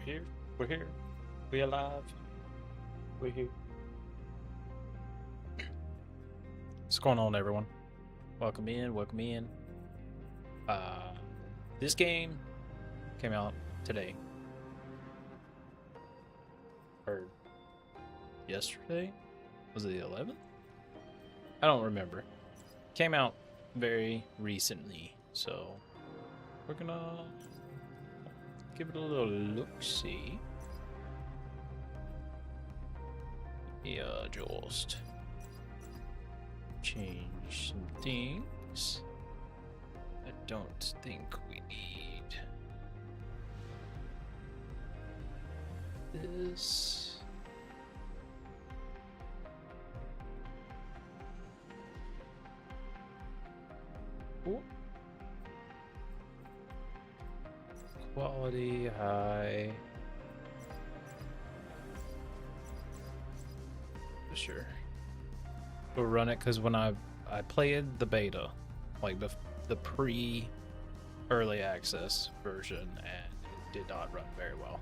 here. We're here. We alive. We're here. What's going on, everyone? Welcome in. Welcome in. This game came out today or yesterday. Was it the 11th? I don't remember. Came out very recently, so we're gonna give it a little look-see. Yeah, just change some things. I don't think we need this. Ooh. Quality high. Sure. We'll run it because when I played the beta, like the pre-early access version, and it did not run very well.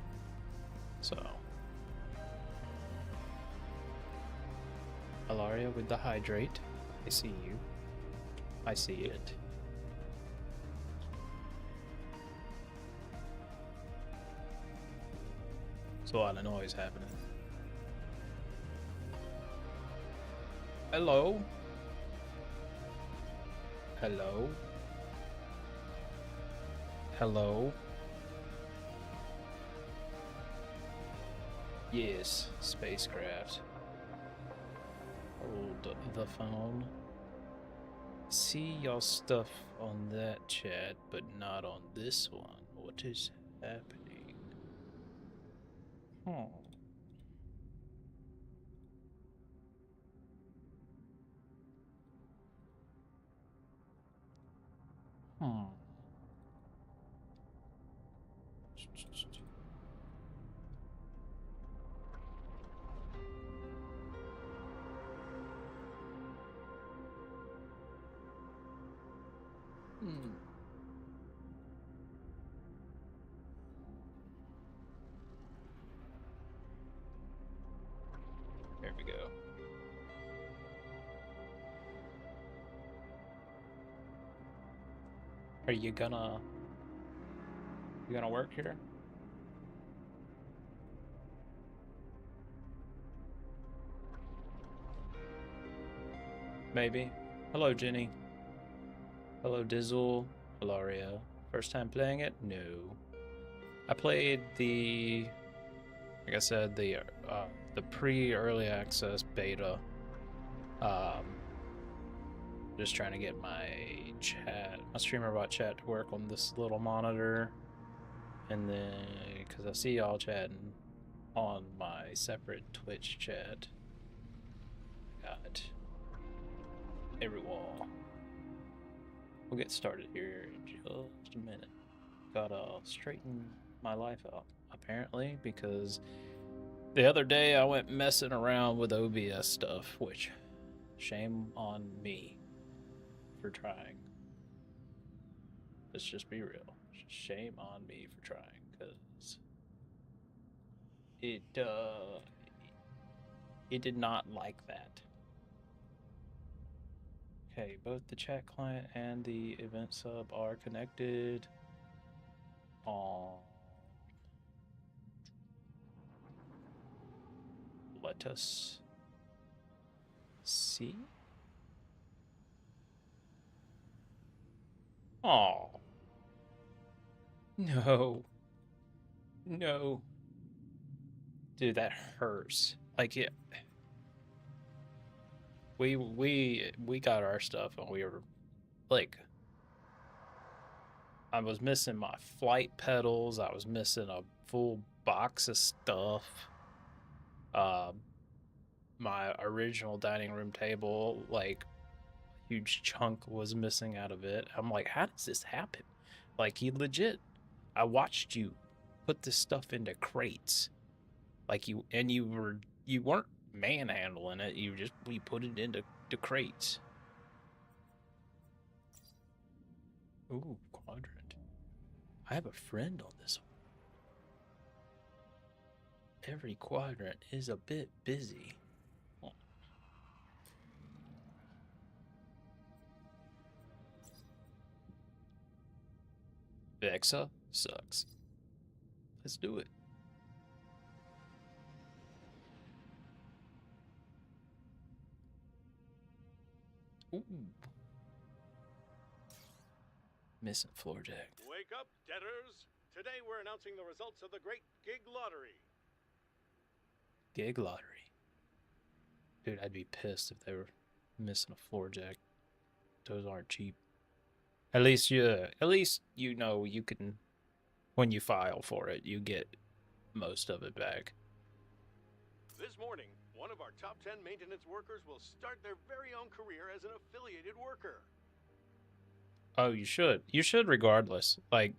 So, Alaria with the hydrate. I see you. I see it. There's a lot of noise happening. Hello? Hello? Hello? Yes, spacecraft. Hold the phone. See y'all stuff on that chat, but not on this one. What is happening? Hmm. Hmm. Hmm. There we go. Are you gonna work here? Maybe. Hello, Jenny. Hello, Dizzle. Hilaria. First time playing it? No. I played like I said, the pre-early access beta. Just trying to get my StreamerBot chat to work on this little monitor, and then because I see y'all chatting on my separate Twitch chat. Got every wall. We'll get started here in just a minute. Gotta straighten my life out, apparently, because the other day I went messing around with OBS stuff, which shame on me for trying. Let's just be real. Shame on me for trying, because it did not like that. Okay, both the chat client and the event sub are connected. Let us see. Oh. No. No. Dude, that hurts. Like it. We got our stuff and we were like, I was missing my flight pedals. I was missing a full box of stuff. My original dining room table, like, huge chunk was missing out of it. I'm like, how does this happen? Like, he legit, I watched you put this stuff into crates. Like you weren't manhandling it. We put it into crates. Ooh, quadrant. I have a friend on this one. Every quadrant is a bit busy. Vexa sucks. Let's do it. Ooh. Missing floor jack. Wake up, debtors! Today we're announcing the results of the Great Gig Lottery. Gig lottery. Dude, I'd be pissed if they were missing a floor jack. Those aren't cheap. At least you know you can, when you file for it, you get most of it back. This morning, one of our top 10 maintenance workers will start their very own career as an affiliated worker. Oh, you should. You should regardless. Like,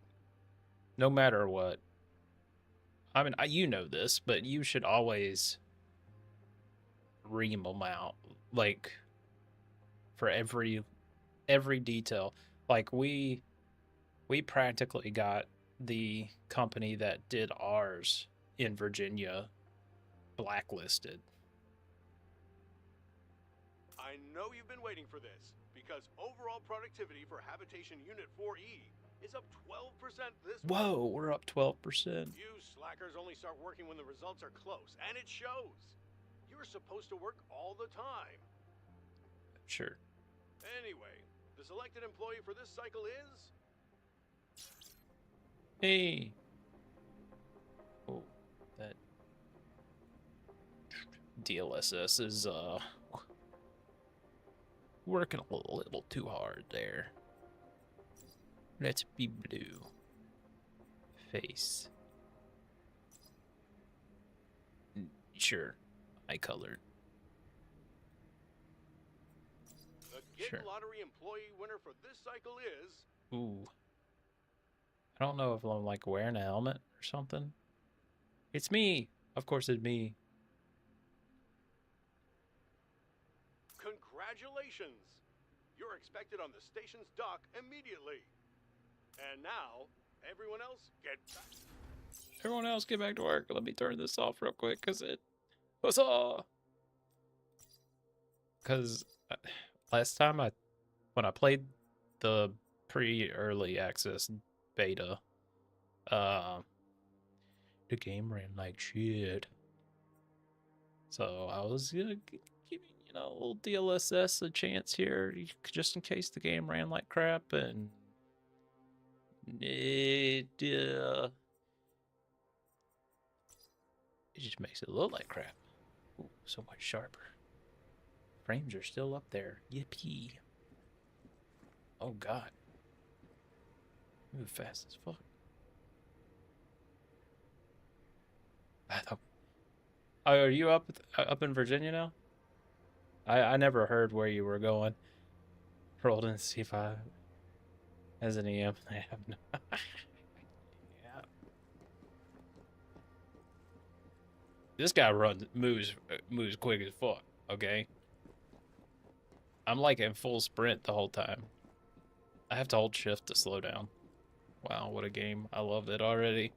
no matter what. I mean, you know this, but you should always ream them out. Like, for every detail. Like, we practically got the company that did ours in Virginia blacklisted. I know you've been waiting for this, because overall productivity for Habitation Unit 4E is up 12% this month. Whoa, we're up 12%. You slackers only start working when the results are close, and it shows. You're supposed to work all the time. Sure. Anyway, the selected employee for this cycle is... Hey. Oh, that DLSS is working a little too hard there. Let's be blue. Face. Sure, I colored. The Gig Lottery employee winner for this cycle is... Ooh. I don't know if I'm like wearing a helmet or something. It's me. Of course it's me. Congratulations! You're expected on the station's dock immediately. And now, everyone else get back. Everyone else get back to work. Let me turn this off real quick because it was all. Because last time when I played the pre-early access beta, the game ran like shit. So I was gonna giving a little DLSS a chance here, just in case the game ran like crap, and it just makes it look like crap. Ooh, so much sharper. Frames are still up there. Yippee. Oh god. Move fast as fuck. Oh, are you up in Virginia now? I never heard where you were going. Rolled in C5 as an EM. I have no. Yeah. This guy moves quick as fuck. Okay. I'm like in full sprint the whole time. I have to hold shift to slow down. Wow, what a game. I love it already.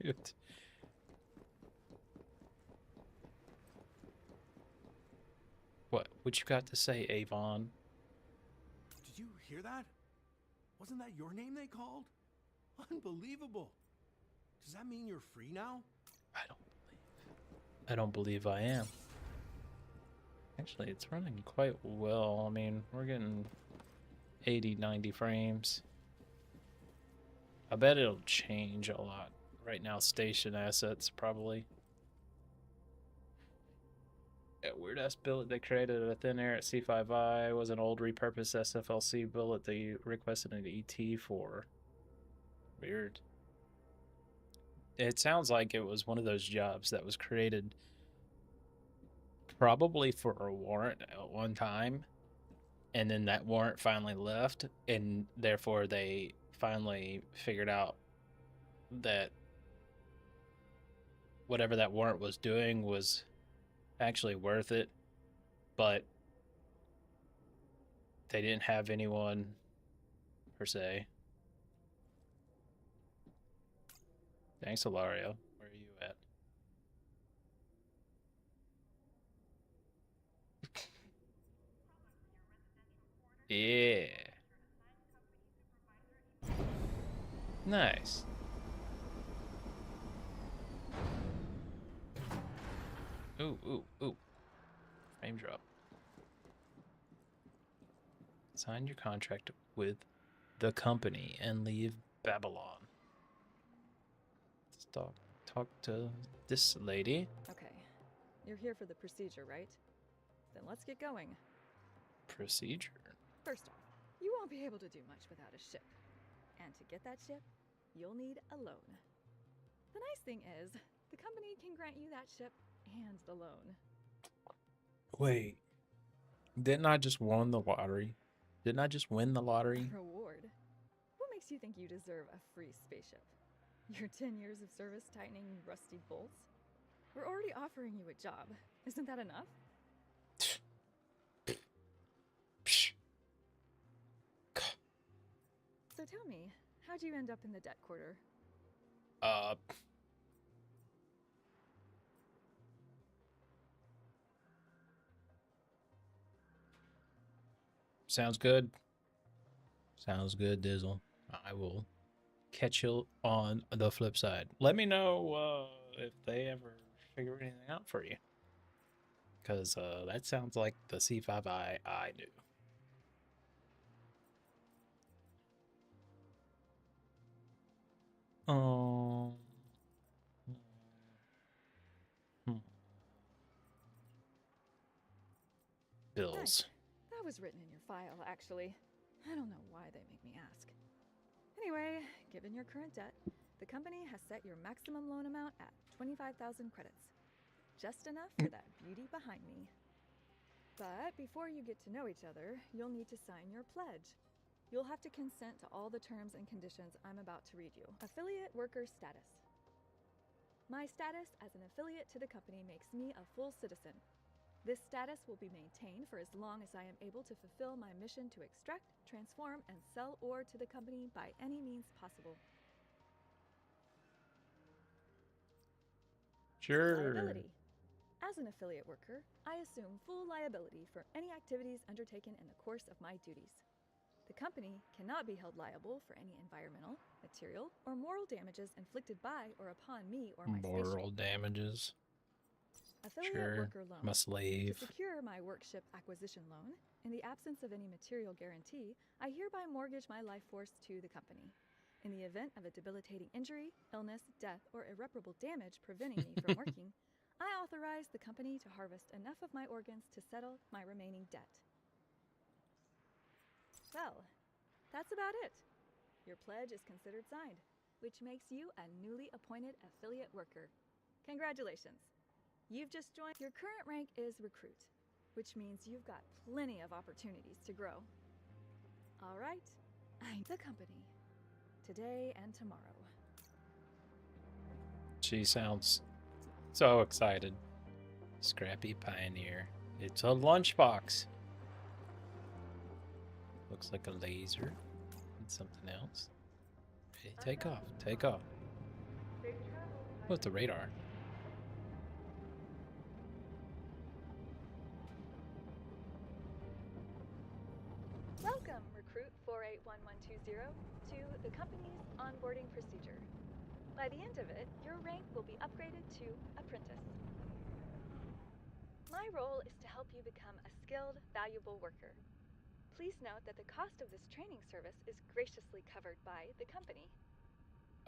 What you got to say, Avon? Did you hear that? Wasn't that your name they called? Unbelievable. Does that mean you're free now? I don't believe I am. Actually, it's running quite well. I mean, we're getting 80, 90 frames. I bet it'll change a lot. Right now, station assets probably. That weird ass billet they created a thin air at C5I was an old repurposed SFLC billet they requested an ET for. Weird. It sounds like it was one of those jobs that was created probably for a warrant at one time, and then that warrant finally left, and therefore they finally figured out that whatever that warrant was doing was actually worth it, but they didn't have anyone per se. Thanks, Ilario. Where are you at? Yeah. Nice. Ooh, ooh, ooh. Frame drop. Sign your contract with the company and leave Babylon. Let's talk to this lady. Okay, you're here for the procedure, right? Then let's get going. Procedure. First off, you won't be able to do much without a ship. And to get that ship, you'll need a loan. The nice thing is, the company can grant you that ship and the loan. Wait. Didn't I just win the lottery? Didn't I just win the lottery? A reward? What makes you think you deserve a free spaceship? Your 10 years of service tightening rusty bolts? We're already offering you a job. Isn't that enough? So tell me, how'd you end up in the debt quarter? Sounds good. Sounds good, Dizzle. I will catch you on the flip side. Let me know if they ever figure anything out for you. Because that sounds like the C5I I knew. Bills. Nice. That was written in your file, actually. I don't know why they make me ask. Anyway, given your current debt, the company has set your maximum loan amount at 25,000 credits. Just enough for that beauty behind me. But before you get to know each other, you'll need to sign your pledge. You'll have to consent to all the terms and conditions I'm about to read you. Affiliate worker status. My status as an affiliate to the company makes me a full citizen. This status will be maintained for as long as I am able to fulfill my mission to extract, transform, and sell ore to the company by any means possible. Sure. Liability. As an affiliate worker, I assume full liability for any activities undertaken in the course of my duties. The company cannot be held liable for any environmental, material, or moral damages inflicted by or upon me or my Moral station. damages. Affiliate Sure. worker loan. I'm a slave. To secure my workship acquisition loan, in the absence of any material guarantee, I hereby mortgage my life force to the company. In the event of a debilitating injury, illness, death, or irreparable damage preventing me from working, I authorize the company to harvest enough of my organs to settle my remaining debt. Well, that's about it. Your pledge is considered signed, which makes you a newly appointed affiliate worker. Congratulations. You've just joined. Your current rank is recruit, which means you've got plenty of opportunities to grow. All right, I'm the company, today and tomorrow. She sounds so excited. Scrappy Pioneer. It's a lunchbox. Looks like a laser and something else. Hey, take off. Take off. What's the radar? Welcome, Recruit 481120, to the company's onboarding procedure. By the end of it, your rank will be upgraded to Apprentice. My role is to help you become a skilled, valuable worker. Please note that the cost of this training service is graciously covered by the company.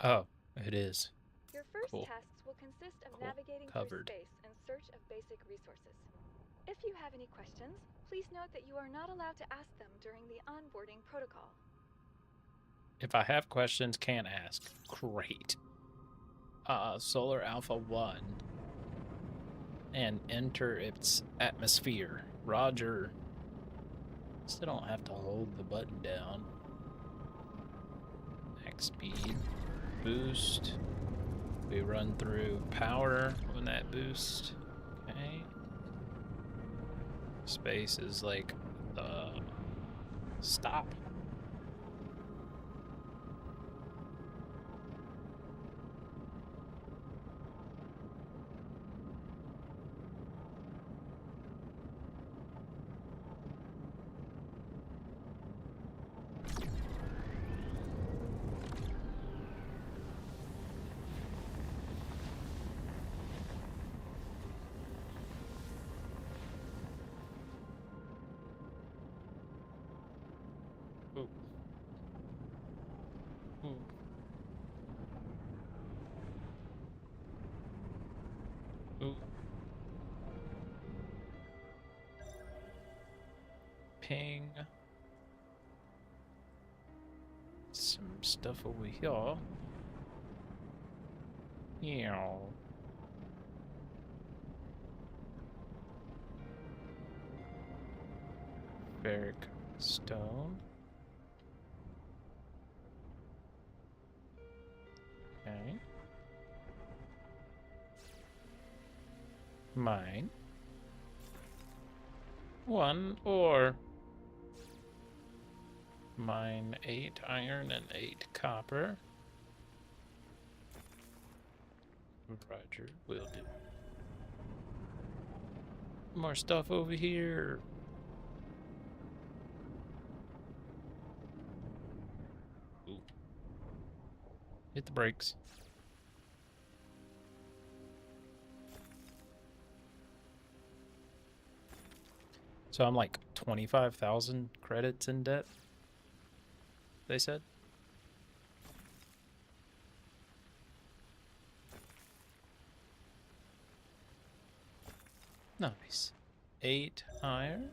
Oh, it is. Your first Cool. tasks will consist of Cool. navigating Covered. through space in search of basic resources. If you have any questions, please note that you are not allowed to ask them during the onboarding protocol. If I have questions, can't ask. Great. Solar Alpha 1. And enter its atmosphere. Roger. Still don't have to hold the button down. Max speed. Boost. We run through power when that boost. Okay. Space is like stop. Ooh. Ooh. Ooh. Ping. Some stuff over here. Yeah. Ferric stone. Okay. Mine. 1 ore. Mine 8 iron and 8 copper. Roger, will do. More stuff over here. Ooh. Hit the brakes. So I'm like 25,000 credits in debt, they said. Nice. 8 iron.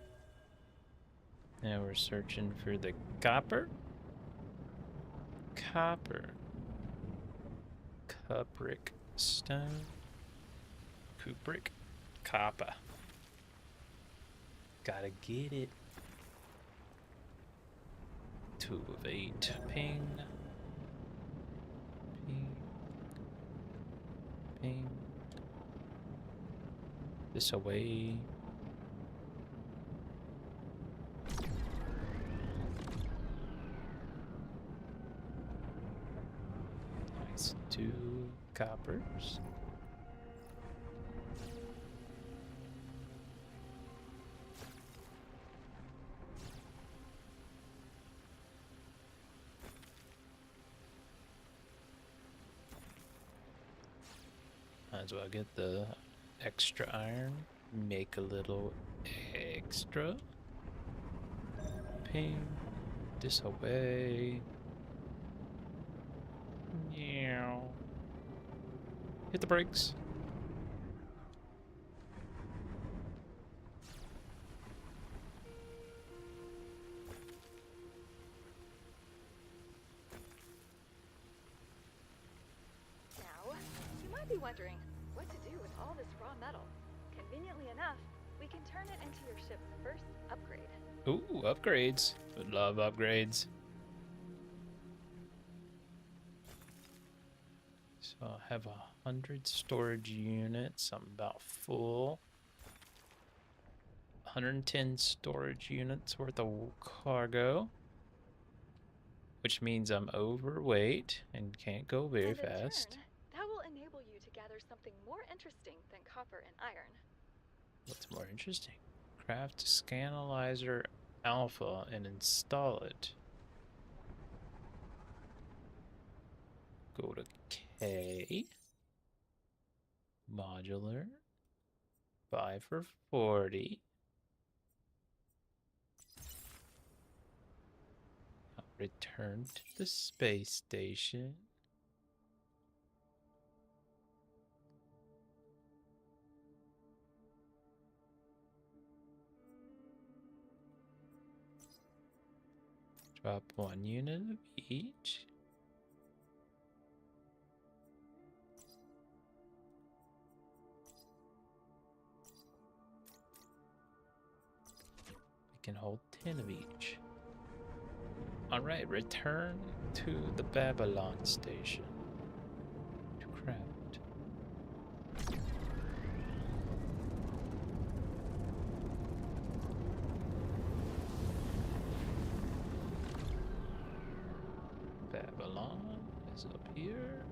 Now we're searching for the copper. Copper. Cupric stone. Cupric. Copper. Gotta get it. 2 of 8. Ping. Ping. Ping. This away. Nice. 2 coppers. Might as well get the extra iron. Make a little extra. Ping. This away. Yeah. Hit the brakes. Now, you might be wondering what to do with all this raw metal. Conveniently enough, we can turn it into your ship's first upgrade. Ooh, upgrades. Would love upgrades. So I have 100 storage units. I'm about full. 110 storage units worth of cargo. Which means I'm overweight and can't go very And in fast. turn, that will enable you to gather something more interesting than copper and iron. What's more interesting? Craft Scanalyzer Alpha and install it. Go to K. Modular. Buy for 40. I'll return to the space station. Drop 1 unit of each. We can hold 10 of each. Alright, return to the Babylon station to craft. Babylon is up here.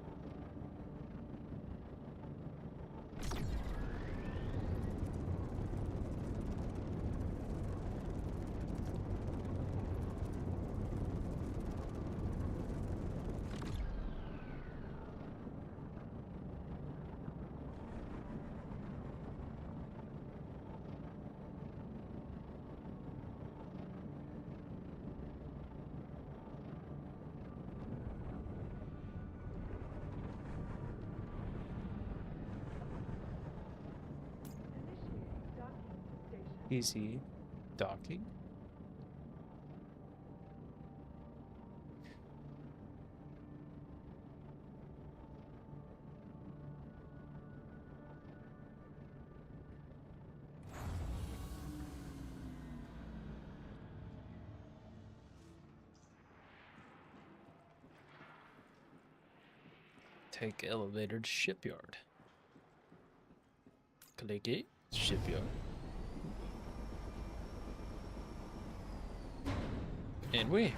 PC docking. Take elevator to shipyard. Click it. Shipyard. And we.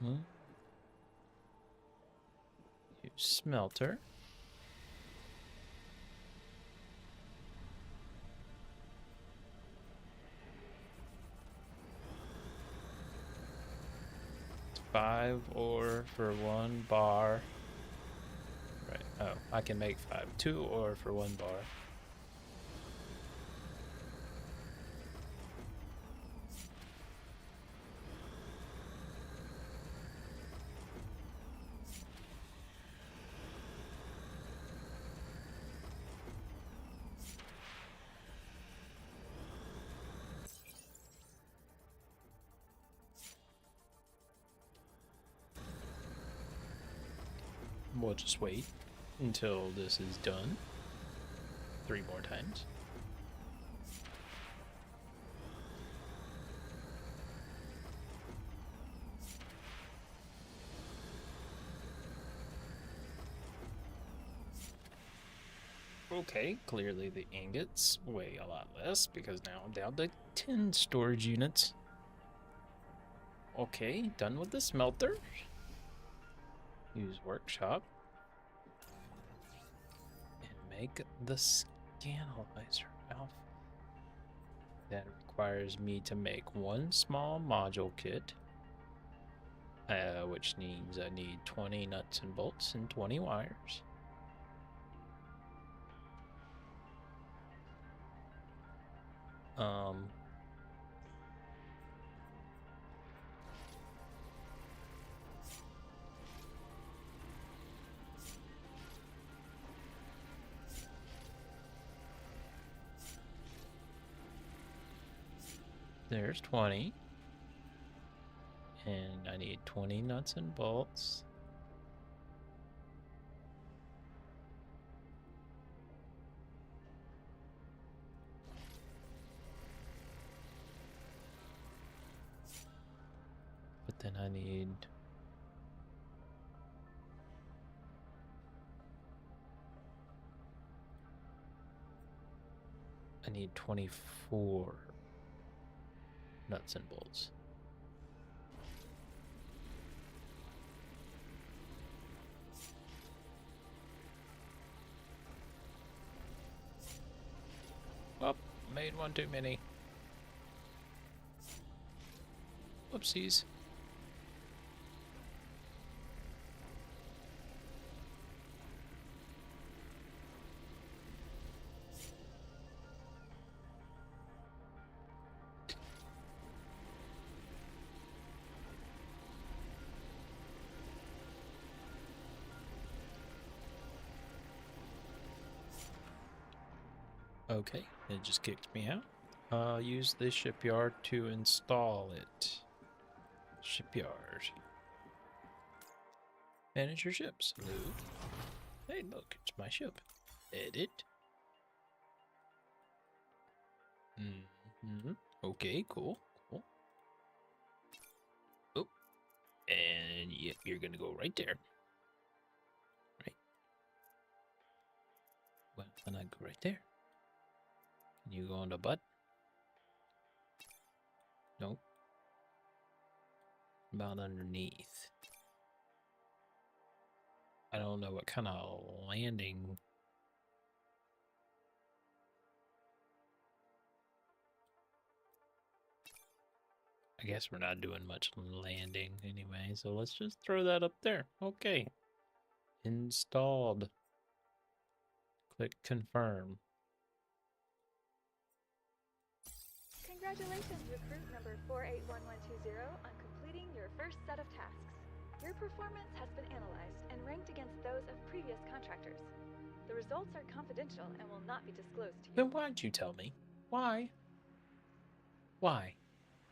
Use smelter. It's 5 ore for 1 bar. Right. Oh, I can make 5. 2 ore for 1 bar. We'll just wait until this is done 3 more times. Okay, clearly the ingots weigh a lot less because now I'm down to 10 storage units. Okay, done with the smelter. Use workshop. And make the scanalyzer. Alpha. That requires me to make 1 small module kit. Which means I need 20 nuts and bolts and 20 wires. There's 20. And I need 20 nuts and bolts. But then I need... I need 24 nuts and bolts. Oh, made 1 too many. Whoopsies. Okay, it just kicked me out. Use the shipyard to install it. Shipyard. Manage your ships. Loot. Hey, look, it's my ship. Edit. Okay, cool. Cool. Oh. And yep, you're gonna go right there. Right. Well, then I go right there. Can you go on the butt? Nope. About underneath. I don't know what kind of landing. I guess we're not doing much landing anyway, so let's just throw that up there. Okay. Installed. Click confirm. Congratulations, recruit number 481120, on completing your first set of tasks. Your performance has been analyzed and ranked against those of previous contractors. The results are confidential and will not be disclosed to you. Then why'd you tell me? Why? Why?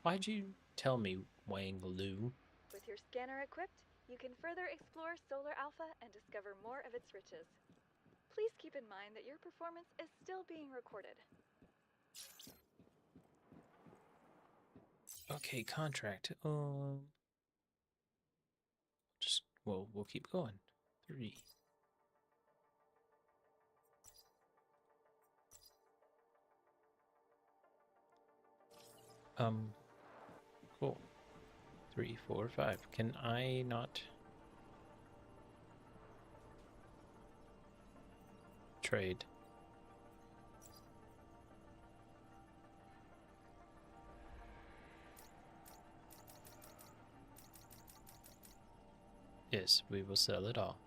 Why'd you tell me, Wang Lu? With your scanner equipped, you can further explore Solar Alpha and discover more of its riches. Please keep in mind that your performance is still being recorded. Okay, contract. We'll keep going. 3. Cool. 3, 4, 5. Can I not trade? Yes, we will sell it all.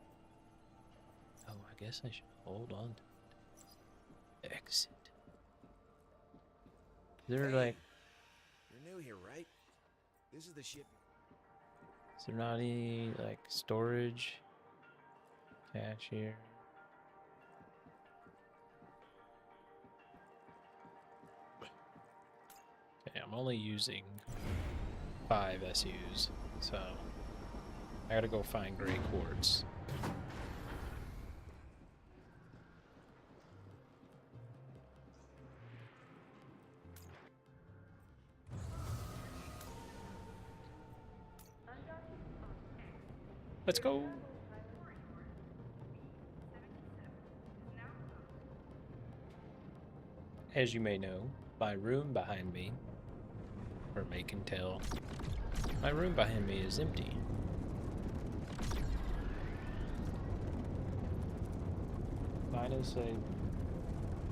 Oh, I guess I should hold on to it. Exit. Is there like... You're new here, right? This is the ship. Is there not any, like, storage? Cashier? Okay, I'm only using 5 SUs, so I gotta go find gray quartz. Let's go! As you may know, my room behind me, or may can tell, my room behind me is empty. Minus a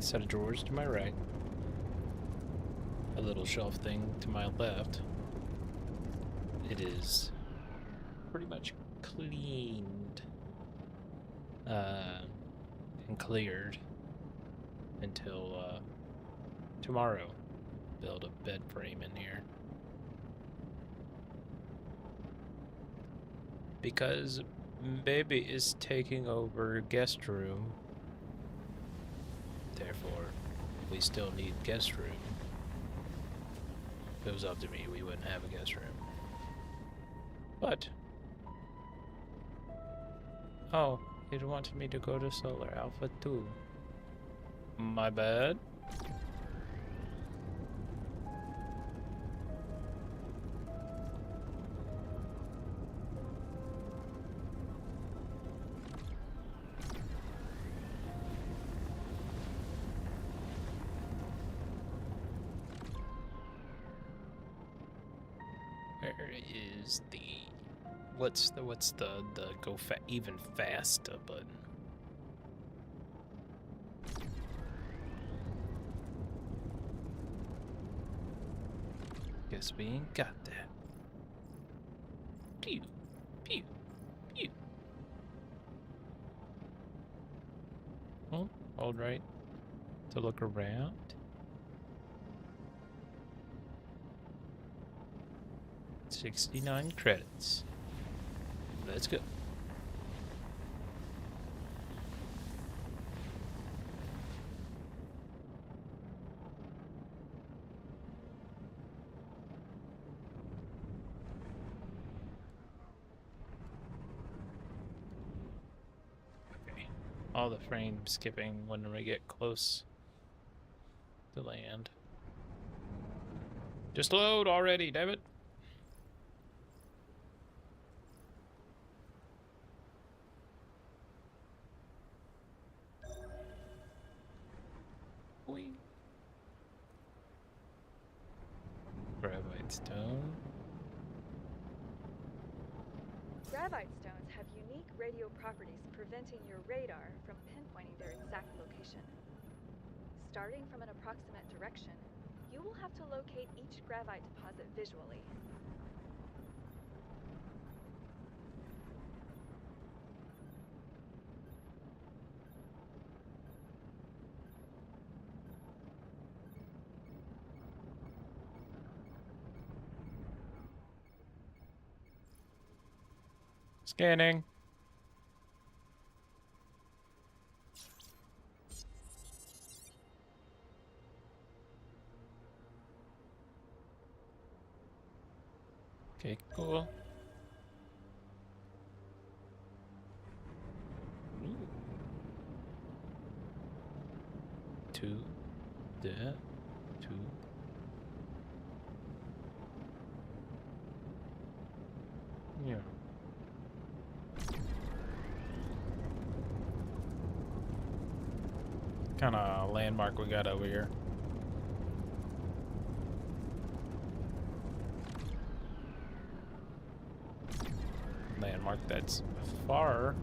set of drawers to my right, a little shelf thing to my left. It is pretty much cleaned and cleared until tomorrow. Build a bed frame in here. Because baby is taking over guest room. Therefore, we still need guest room. If it was up to me, we wouldn't have a guest room. But... oh, it wanted me to go to Solar Alpha too. My bad. Where is the... what's the go even faster button? Guess we ain't got that. Pew, pew, pew. Oh, hold right to look around. $69 credits. Let's go. Okay. All the frame skipping when we get close to land. Just load already, damn it. Boing. Graphite stone. Graphite stones have unique radio properties preventing your radar from pinpointing their exact location. Starting from an approximate direction, you will have to locate each graphite deposit visually. Scanning. Okay, cool. Ooh. Two. There. Two. Yeah. Kind of landmark we got over here. Landmark that's far.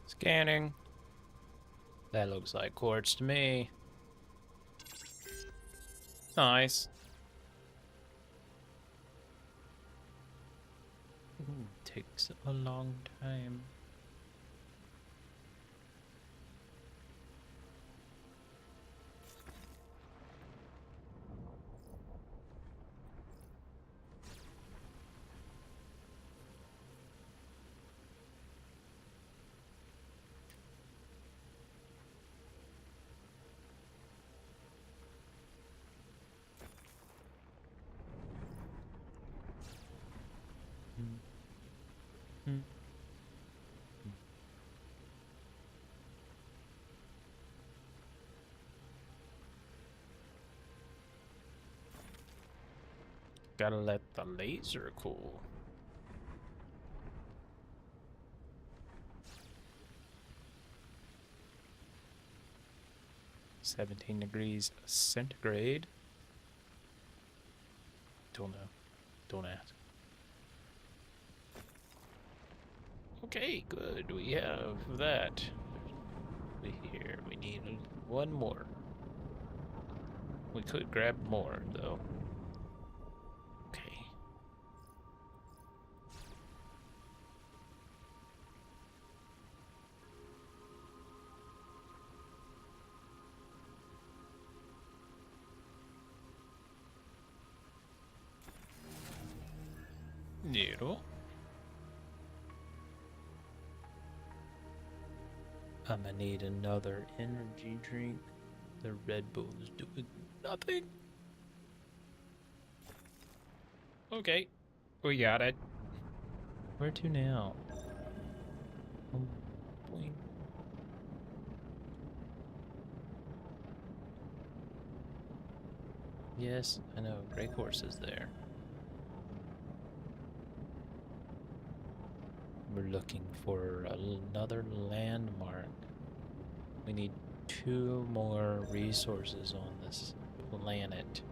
Scanning. That looks like quartz to me. Nice. Ooh, takes a long time. Gotta let the laser cool. (17 degrees centigrade). Don't know. Don't ask. Okay, good. We have that. Here, we need one more. We could grab more, though. Okay. Needle. I'm gonna need another energy drink. The Red Bull is doing nothing. Okay, we got it. Where to now? Oh, boy. Yes, I know. Gray horse is there. We're looking for another landmark. We need 2 more resources on this planet.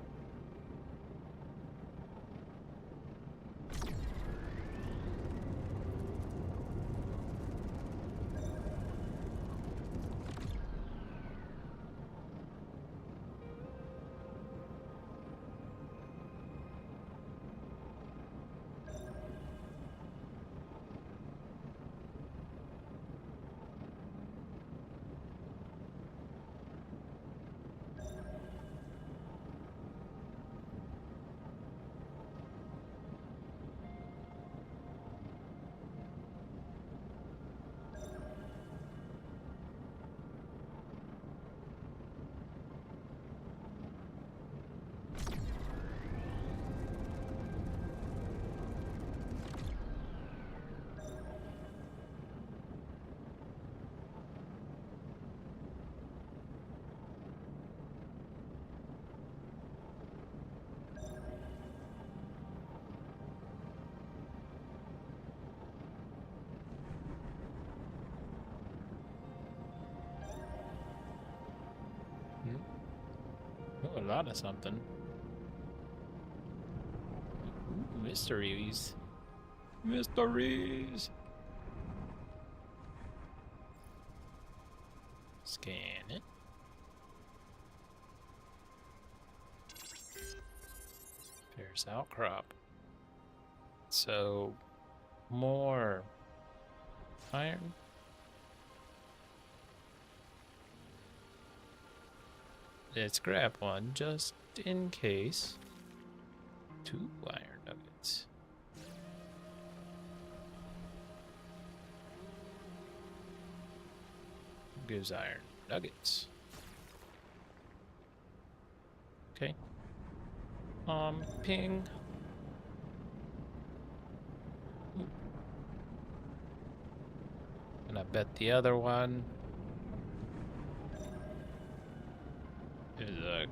Oh, a lot of something. Ooh, mysteries. Mysteries. Scan it. There's outcrop. So, more iron. Let's grab one just in case. 2 iron nuggets. Gives iron nuggets. Okay. Ping. Ooh. And I bet the other one is a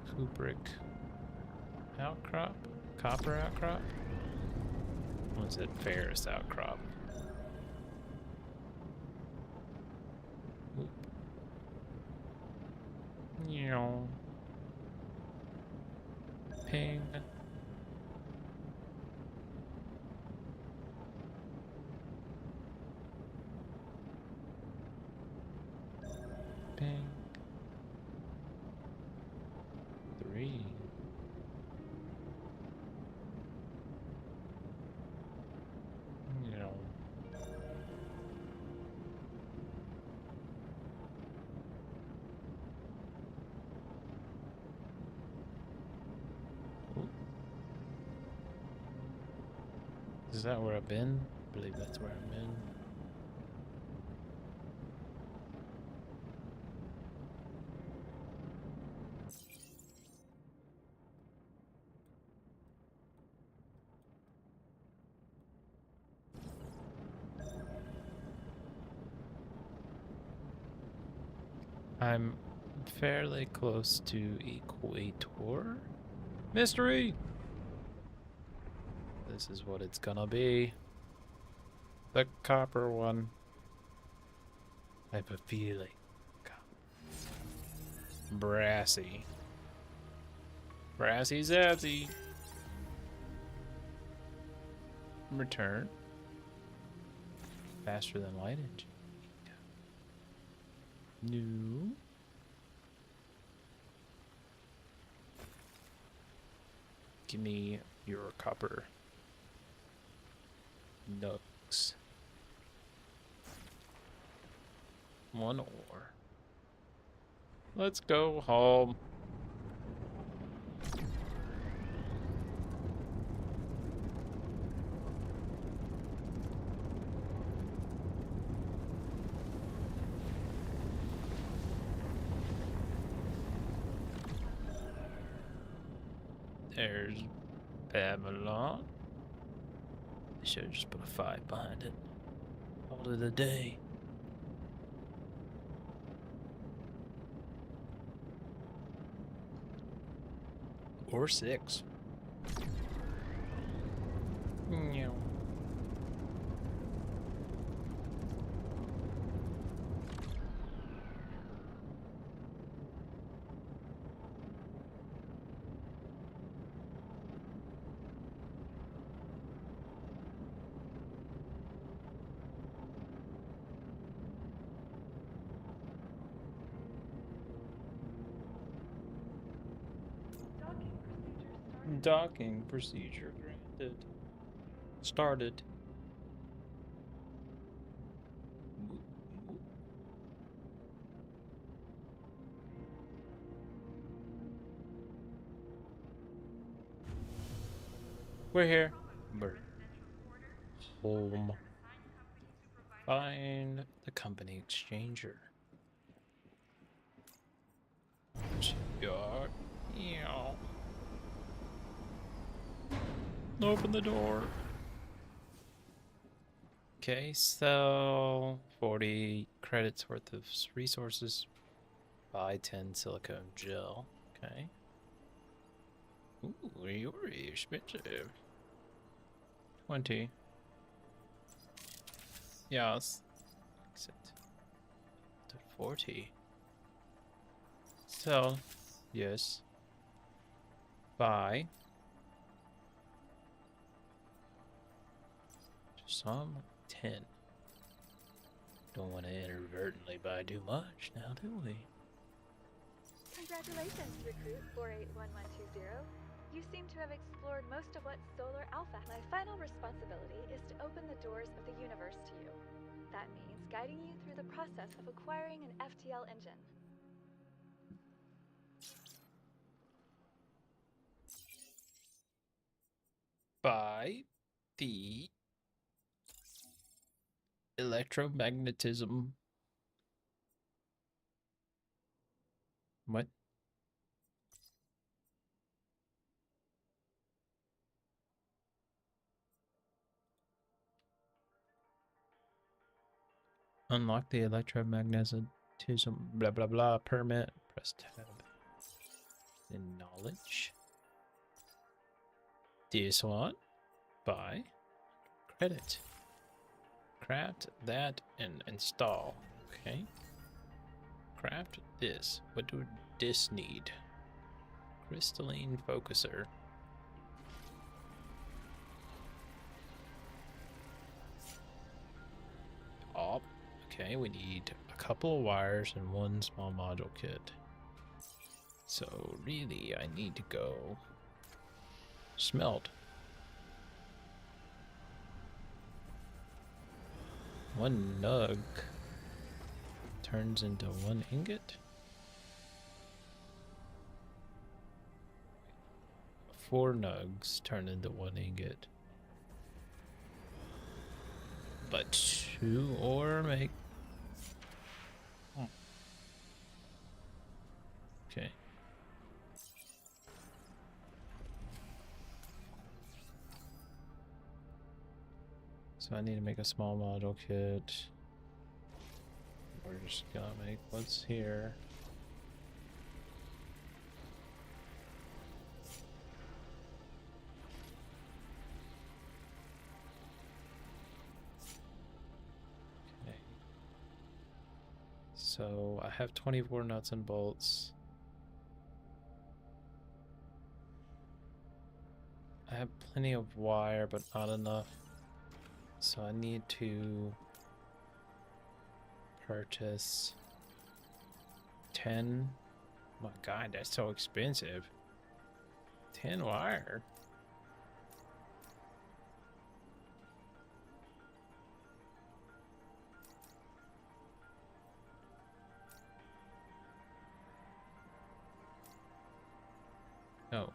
cupric outcrop? Copper outcrop? Or was it ferrous outcrop? Oop. Meow. Ping. Ping. 3. Meow. Is that where I've been? I believe that's where I've been. I'm fairly close to equator. Mystery! This is what it's gonna be. The copper one. I have a feeling. Brassy. Brassy Zassy. Return. Faster than light engine. No. Give me your copper. Nugs. 1 ore. Let's go home. There's Babylon. I should have just put a 5 behind it. Called it a day. Or 6. No. Docking procedure granted. Started. We're here. We're home. Find the company exchanger. Shipyard. Yeah. Open the door. Okay, sell 40 credits worth of resources. Buy 10 silicone gel. Okay. Ooh, you're expensive. 20. Yes. Exit. To 40. Sell. Yes. Buy. Some 10. Don't want to inadvertently buy too much now, do we? Congratulations, recruit 481120. You seem to have explored most of what Solar Alpha. My final responsibility is to open the doors of the universe to you. That means guiding you through the process of acquiring an FTL engine. By the electromagnetism. What? Unlock the electromagnetism, blah blah blah, permit, press tab. In knowledge. This one. Buy. Credit. Craft that and install. Okay. Craft this. What do this need? Crystalline focuser. Oh, okay, we need a couple of wires and one small module kit. So really, I need to go smelt. One nug turns into one ingot. 4 nugs turn into 1 ingot. But 2 ore make... Okay. So I need to make a small module kit. We're just gonna make what's here. Okay. So I have 24 nuts and bolts. I have plenty of wire, but not enough. So I need to purchase 10. My God, that's so expensive. 10 wire. No.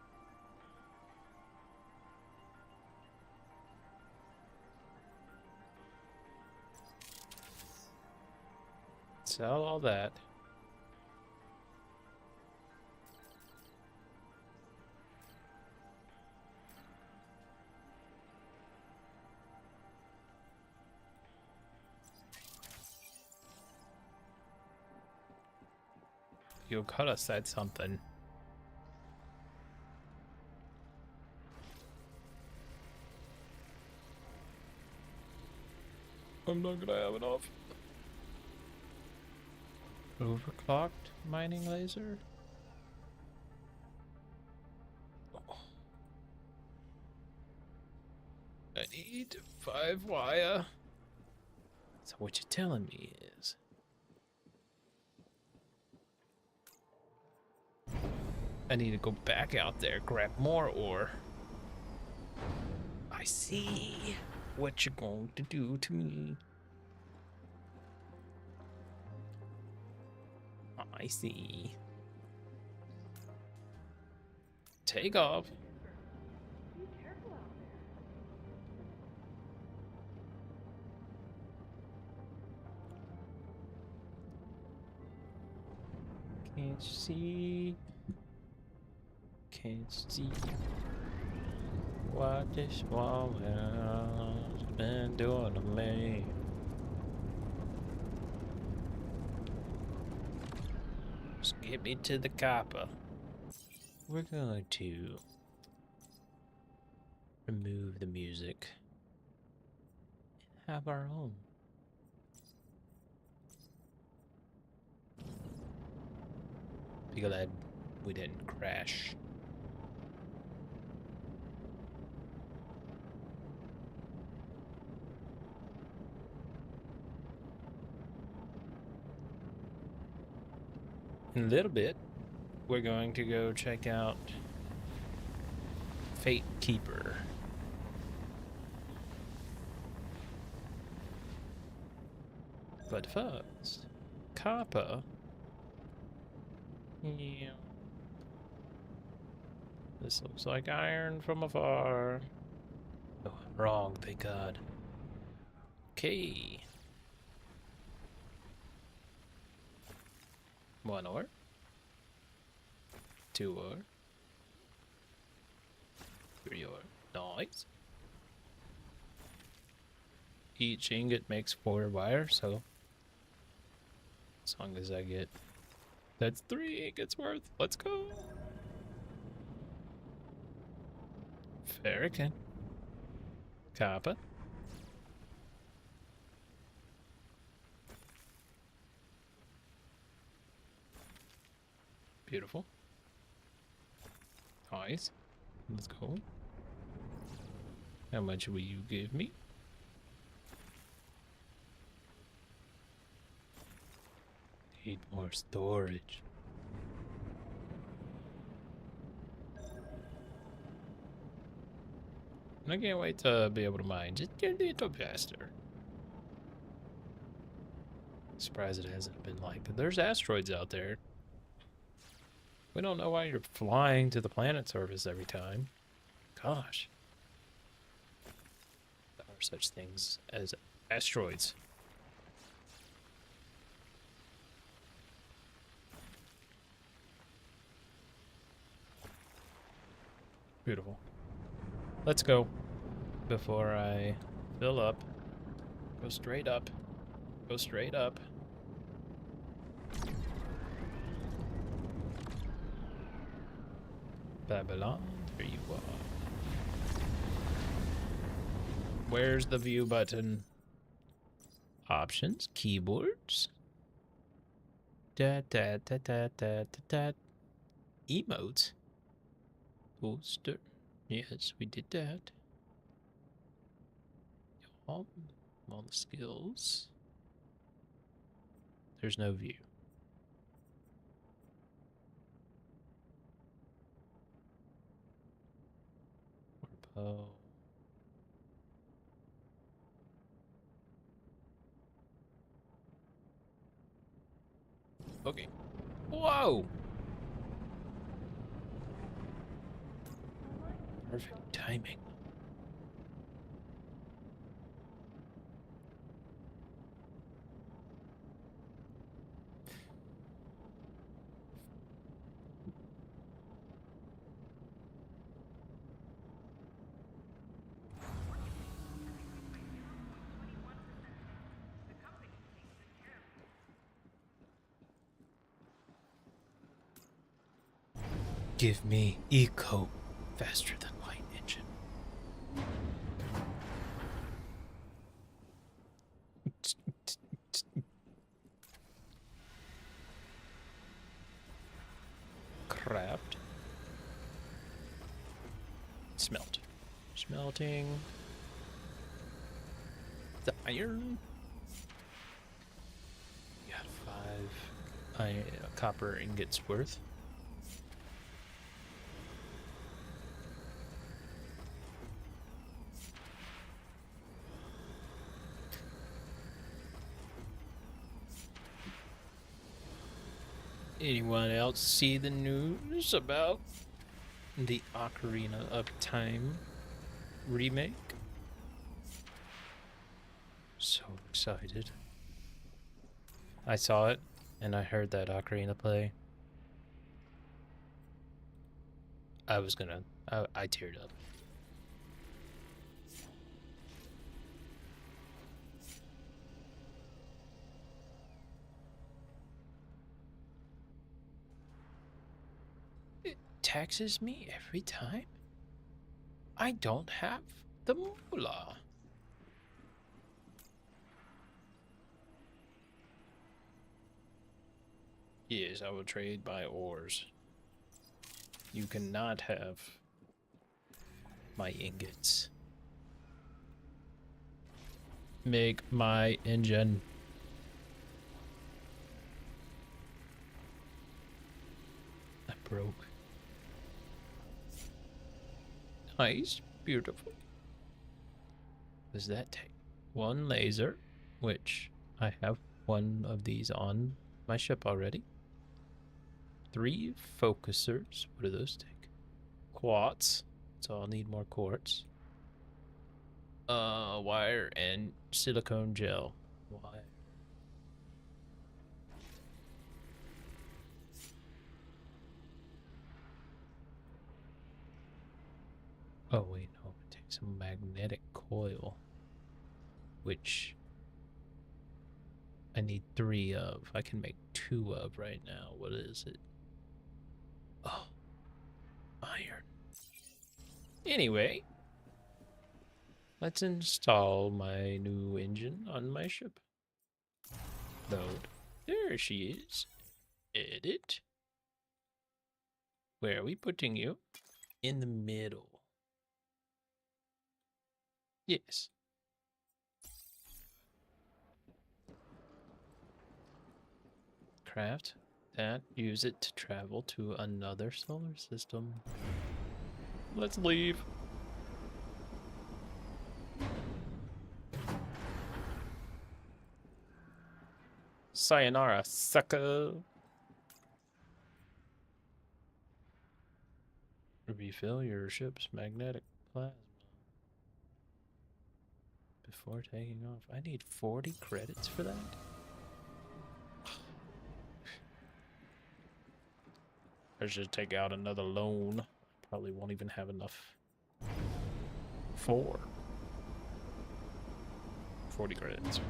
Sell all that. You could have said something. I'm not gonna have enough. Overclocked mining laser? Oh. I need 5 wire. So what you're telling me is I need to go back out there, grab more ore. I see what you're going to do to me. I see. Take off. Be careful out there. Can't you see? Can't you see what this woman's been doing to me? Just get me to the copper. We're going to remove the music and have our own. Be glad we didn't crash. In a little bit, we're going to go check out Fatekeeper. But first, copper. Yeah. This looks like iron from afar. Oh, I'm wrong, thank God. Okay. 1 ore. 2 ore. 3 ore. Nice. Each ingot makes 4 wire, so as long as I get... That's 3 ingots worth. Let's go. Ferrican. Copper. Beautiful. Nice. Let's go. How much will you give me? Need more storage. I can't wait to be able to mine just a little faster. Surprised it hasn't been like, there's asteroids out there. We don't know why you're flying to the planet surface every time. Gosh. There are such things as asteroids. Beautiful. Let's go. Before I fill up. Go straight up. Go straight up. Babylon, there you are. Where's the view button? Options, keyboards. Da da da da da da da. Emotes. Poster. Yes, we did that. All the skills. There's no view. Oh. Okay. Whoa! Perfect timing. Give me eco faster than light engine. Craft. Smelt. Smelting. The iron. Got 5 copper ingots worth. Anyone else see the news about the Ocarina of Time remake? So excited. I saw it and I heard that Ocarina play. I teared up. Taxes me every time? I don't have the moolah. Yes, I will trade by ores. You cannot have my ingots. Make my engine. I broke. Nice. Beautiful. What does that take? One laser, which I have one of these on my ship already. 3 focusers. What do those take? Quartz. So I'll need more quartz. Wire and silicone gel. Wire. Oh wait, no, it takes a magnetic coil, which I need 3 of. I can make 2 of right now. What is it? Oh, iron. Anyway, let's install my new engine on my ship. Load. There she is. Edit. Where are we putting you? In the middle. Yes. Craft that. Use it to travel to another solar system. Let's leave. Sayonara, sucker. Refill your ship's magnetic plasma before taking off. I need 40 credits for that? I should take out another loan. Probably won't even have enough. 40 credits.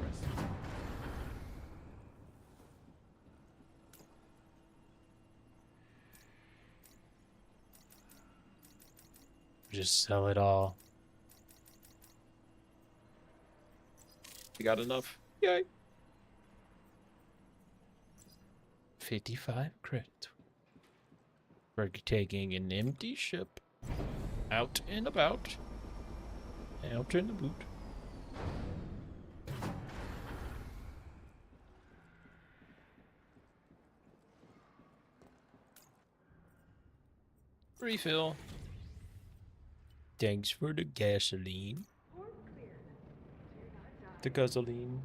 Just sell it all. You got enough? Yay. 55 credits. We're taking an empty ship out and about. Out in the boot. Refill. Thanks for the gasoline. The gasoline.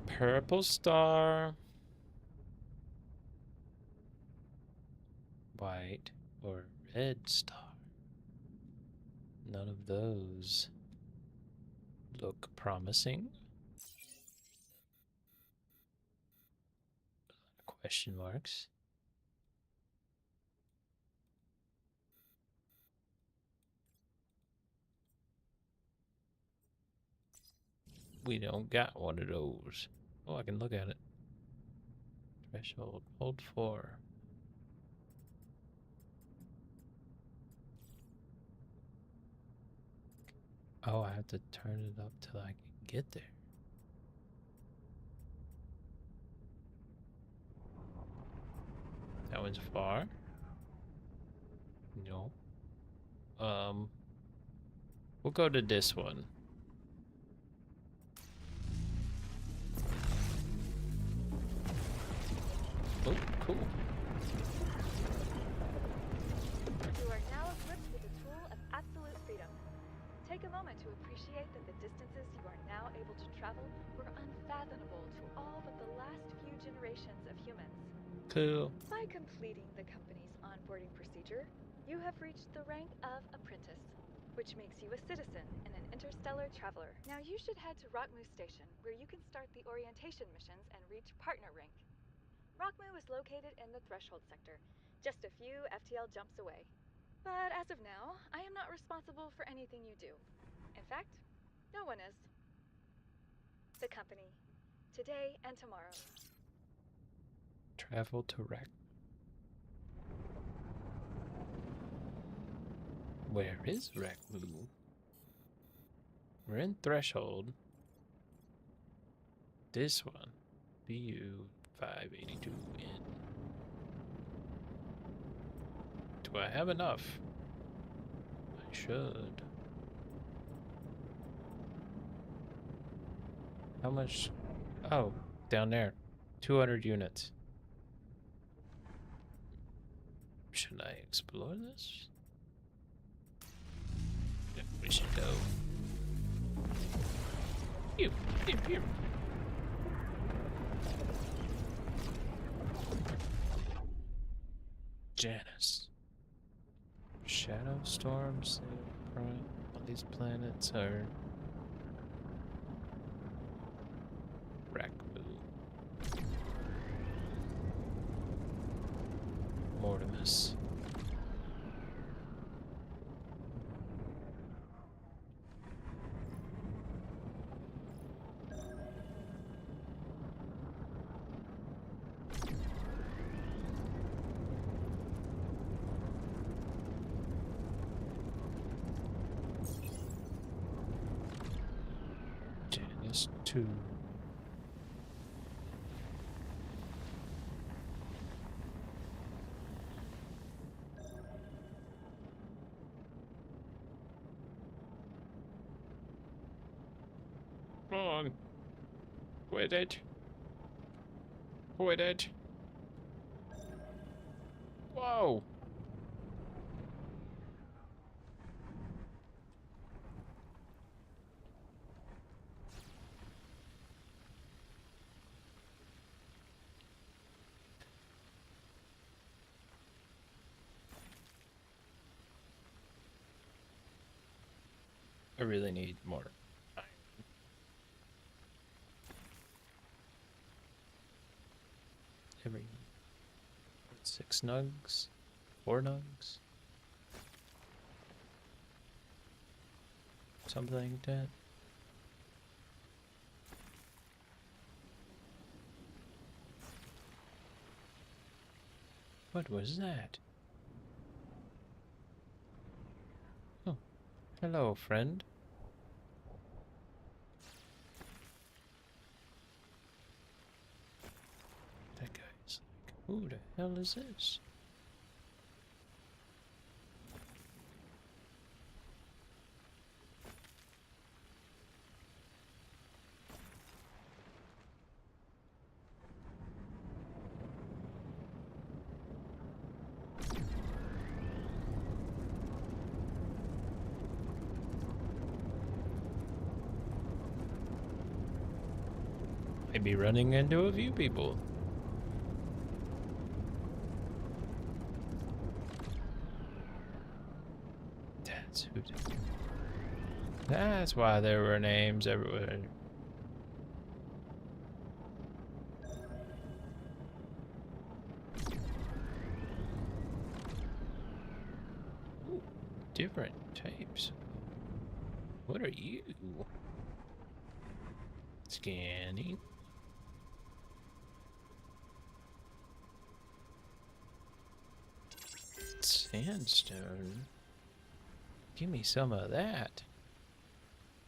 Purple star. White or red star. None of those look promising. Question marks. We don't got one of those. Oh, I can look at it. Threshold. Hold 4. Oh, I have to turn it up till I can get there. That one's far. No. We'll go to this one. Oh, cool. You are now equipped with the tool of absolute freedom. Take a moment to appreciate that the distances you are now able to travel were unfathomable to all but the last few generations of humans. Cool. By completing the company's onboarding procedure, you have reached the rank of apprentice, which makes you a citizen and an interstellar traveler. Now you should head to Rockmoo Station, where you can start the orientation missions and reach partner rank. Rockmoo is located in the Threshold sector, just a few FTL jumps away. But as of now, I am not responsible for anything you do. In fact, no one is. The company, today and tomorrow. Travel to Rack. Where is Rackmoo? We're in Threshold. This one. BU 582 in. Do I have enough? should. How much? Oh, down there. 200 units. Should I explore this? Yeah, we should go. Pew, pew, pew. Janus. Shadow storms. All these planets are Rakbu. Mortimus. Janus 2. Come on. Quit it. Quit it. Whoa. I really need more iron. Every 6 nugs? 4 nugs? Something like that. What was that? Oh, hello, friend. That guy's like, who the hell is this? I'd be running into a few people. That's who did. That's why there were names everywhere. Ooh, different types. What are you? Scanning. Sandstone. Give me some of that.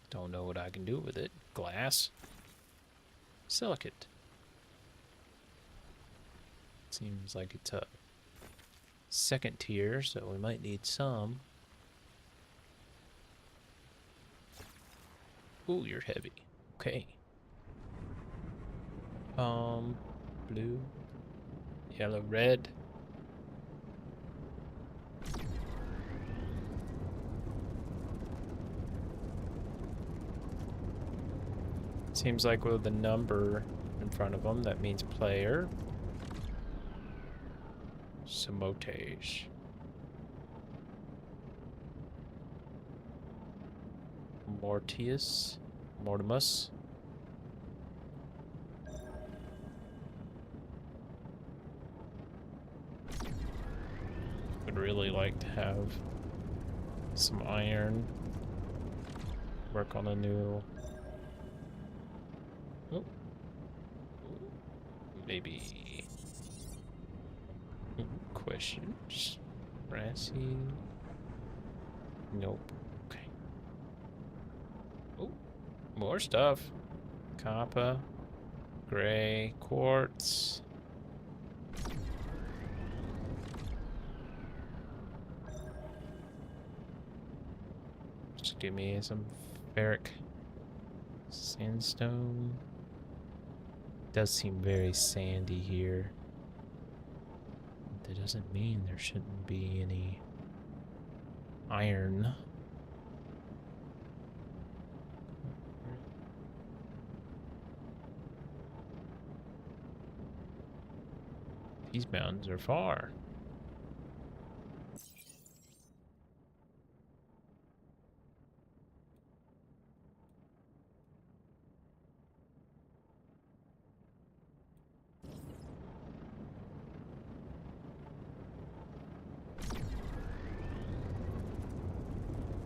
Don't know what I can do with it. Glass. Silicate. Seems like it's a second tier, so we might need some. Ooh, you're heavy. Okay. Blue, yellow, red. Seems like with the number in front of them, that means player. Samotage. Mortius. Mortimus. Would really like to have some iron. Work on a new... Oh. Maybe... Questions? Brassy? Nope. Okay. Oh, more stuff. Copper. Gray. Quartz. give me some ferric sandstone. Does seem very sandy here. That doesn't mean there shouldn't be any iron. These mountains are far.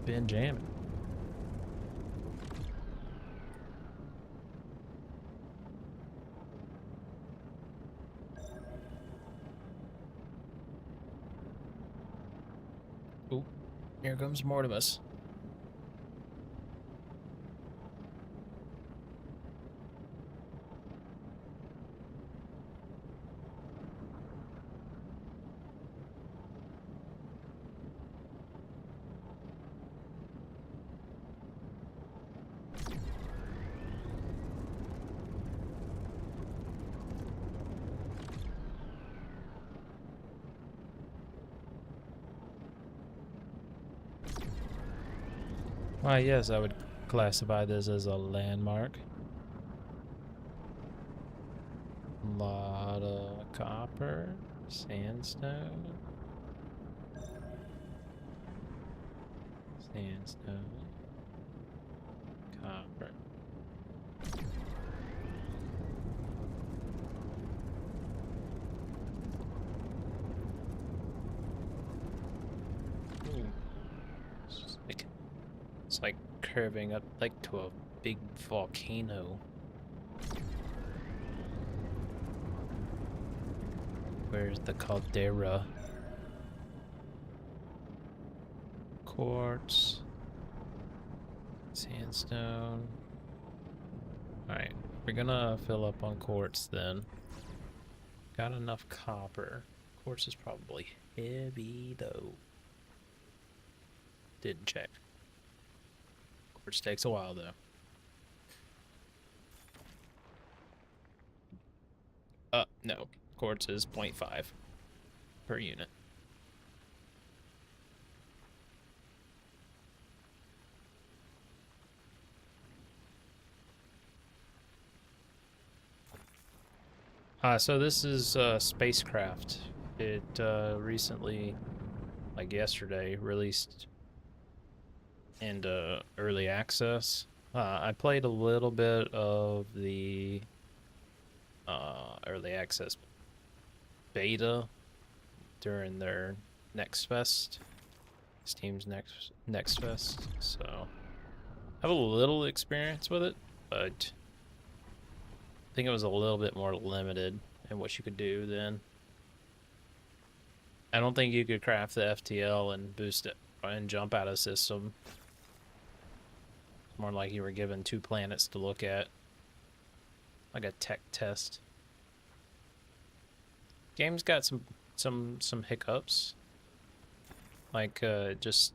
Been jamming. Ooh, here comes Mortimus. Why, yes, I would classify this as a landmark. Lot of copper, sandstone, copper. Ooh. It's like curving up like to a big volcano. Where's the caldera? Quartz. Sandstone. Alright, we're gonna fill up on quartz then. Got enough copper. Quartz is probably heavy though. Didn't check. Quartz takes a while though. No. Quartz is 0.5 per unit. So this is a spacecraft. It recently, like yesterday, released into early access. I played a little bit of the early access beta during their Next Fest, Steam's Next Fest, so I have a little experience with it, but I think it was a little bit more limited in what you could do then. I don't think you could craft the FTL and boost it and jump out of system. It's more like you were given 2 planets to look at, like a tech test. Game's got some hiccups, like just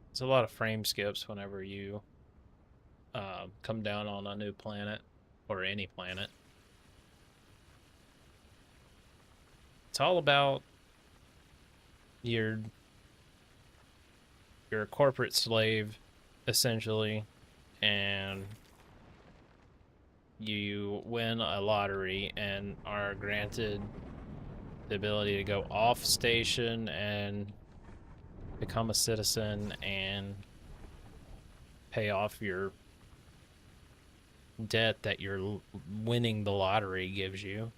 there's a lot of frame skips whenever you come down on a new planet or any planet. It's all about you're a corporate slave essentially, and you win a lottery and are granted the ability to go off station and become a citizen and pay off your debt that your winning the lottery gives you.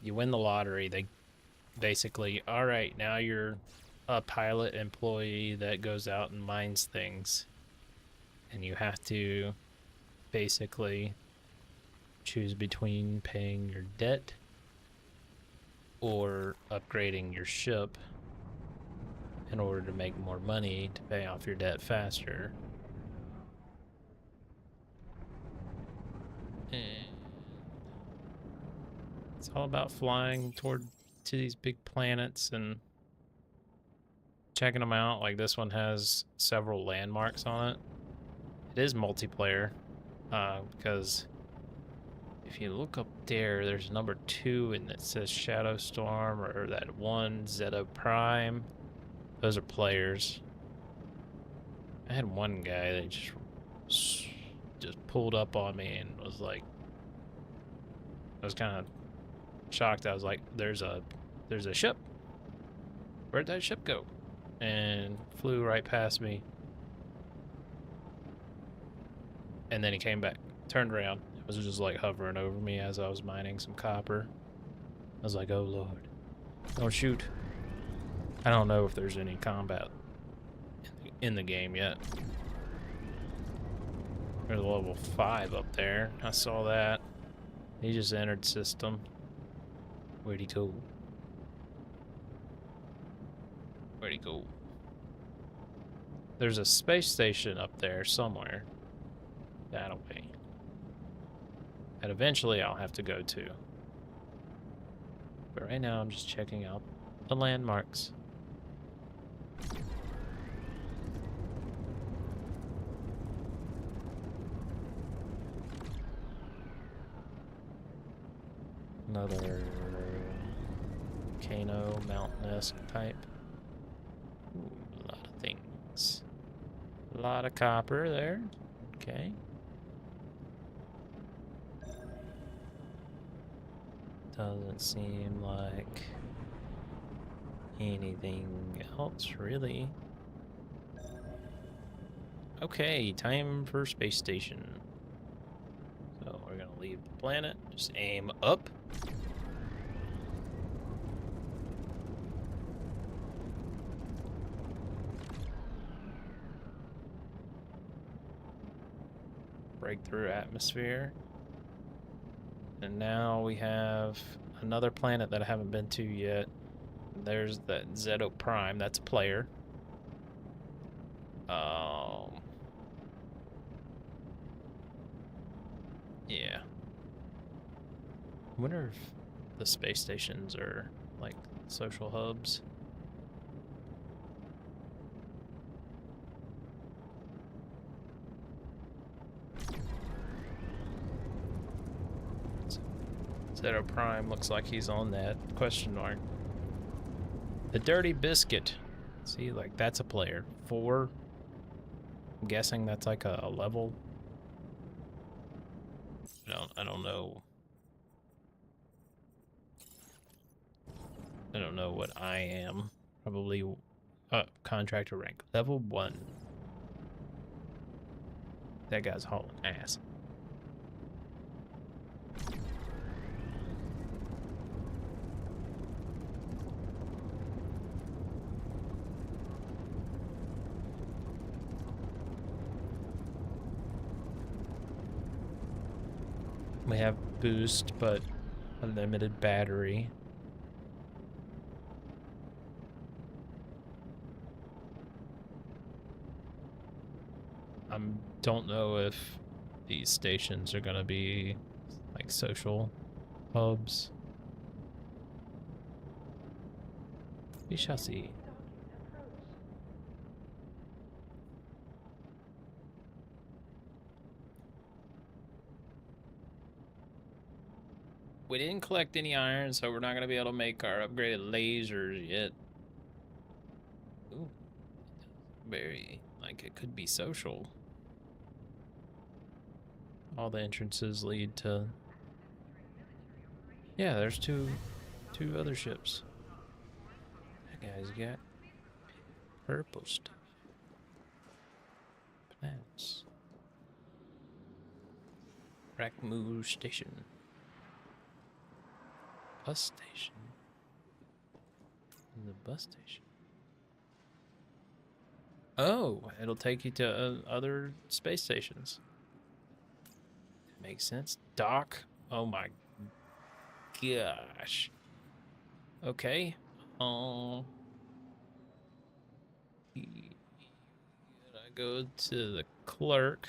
You win the lottery, they basically, all right, now you're a pilot employee that goes out and mines things, and you have to basically choose between paying your debt or upgrading your ship in order to make more money to pay off your debt faster. And it's all about flying to these big planets and checking them out. Like this one has several landmarks on it. It is multiplayer, because if you look up there, there's number 2 and it says Shadow Storm, or that one Zeta Prime. Those are players. I had one guy that just pulled up on me and was like, I was kind of shocked. I was like, there's a ship. Where'd that ship go? And flew right past me. And then he came back, turned around. It was just like hovering over me as I was mining some copper. I was like, oh Lord, don't shoot. I don't know if there's any combat in the game yet. There's a level 5 up there. I saw that. He just entered system. Where'd he go? Where'd he go? There's a space station up there somewhere. That'll be. And eventually I'll have to go to. But right now I'm just checking out the landmarks. Another volcano, mountain-esque type. Ooh, a lot of things. A lot of copper there. Okay. Doesn't seem like anything else, really. Okay, time for space station. So we're gonna leave the planet, just aim up. Break through atmosphere. And now we have another planet that I haven't been to yet. There's that Zeta Prime, that's a player. Yeah. I wonder if the space stations are like social hubs. Zeta Prime looks like he's on that question mark. The Dirty Biscuit. See, like that's a player. 4. I'm guessing that's like a level. I don't know. I don't know what I am. Probably contractor rank. Level 1. That guy's hauling ass. We have boost, but a limited battery. I don't know if these stations are gonna be like social hubs. We shall see. We didn't collect any iron, so we're not going to be able to make our upgraded lasers yet. Ooh. Very, like, it could be social. All the entrances lead to... Yeah, there's two other ships. That guy's got purple stuff. Plants. Rackmoo Station. Bus station. The bus station. Oh, it'll take you to other space stations. Makes sense. Dock. Oh my gosh. Okay. I go to the clerk.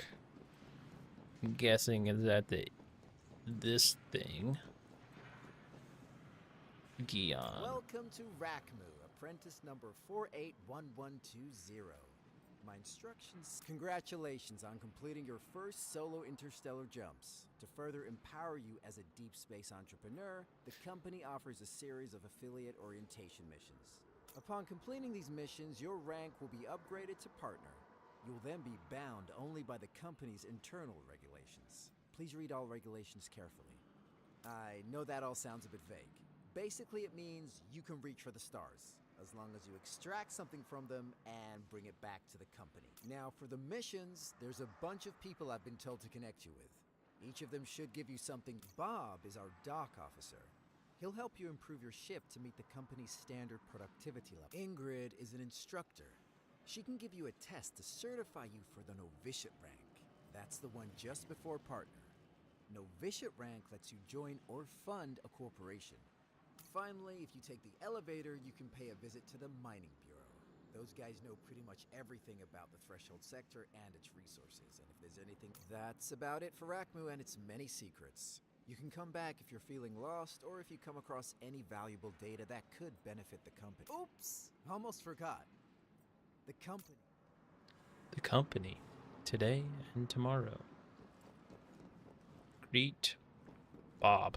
I'm guessing is at this thing. Gion. Welcome to Rackmoo, a apprentice number 481120. My instructions. Congratulations on completing your first solo interstellar jumps. To further empower you as a deep space entrepreneur, the company offers a series of affiliate orientation missions. Upon completing these missions, your rank will be upgraded to partner. You will then be bound only by the company's internal regulations. Please read all regulations carefully. I know that all sounds a bit vague. Basically, it means you can reach for the stars, as long as you extract something from them and bring it back to the company. Now, for the missions, there's a bunch of people I've been told to connect you with. Each of them should give you something. Bob is our dock officer. He'll help you improve your ship to meet the company's standard productivity level. Ingrid is an instructor. She can give you a test to certify you for the novitiate rank. That's the one just before partner. Novitiate rank lets you join or fund a corporation. Finally, if you take the elevator, you can pay a visit to the Mining Bureau. Those guys know pretty much everything about the Threshold sector and its resources, and if there's anything... That's about it for Rakmu and its many secrets. You can come back if you're feeling lost, or if you come across any valuable data that could benefit the company. Oops! Almost forgot. The company. The company. Today and tomorrow. Greet Bob.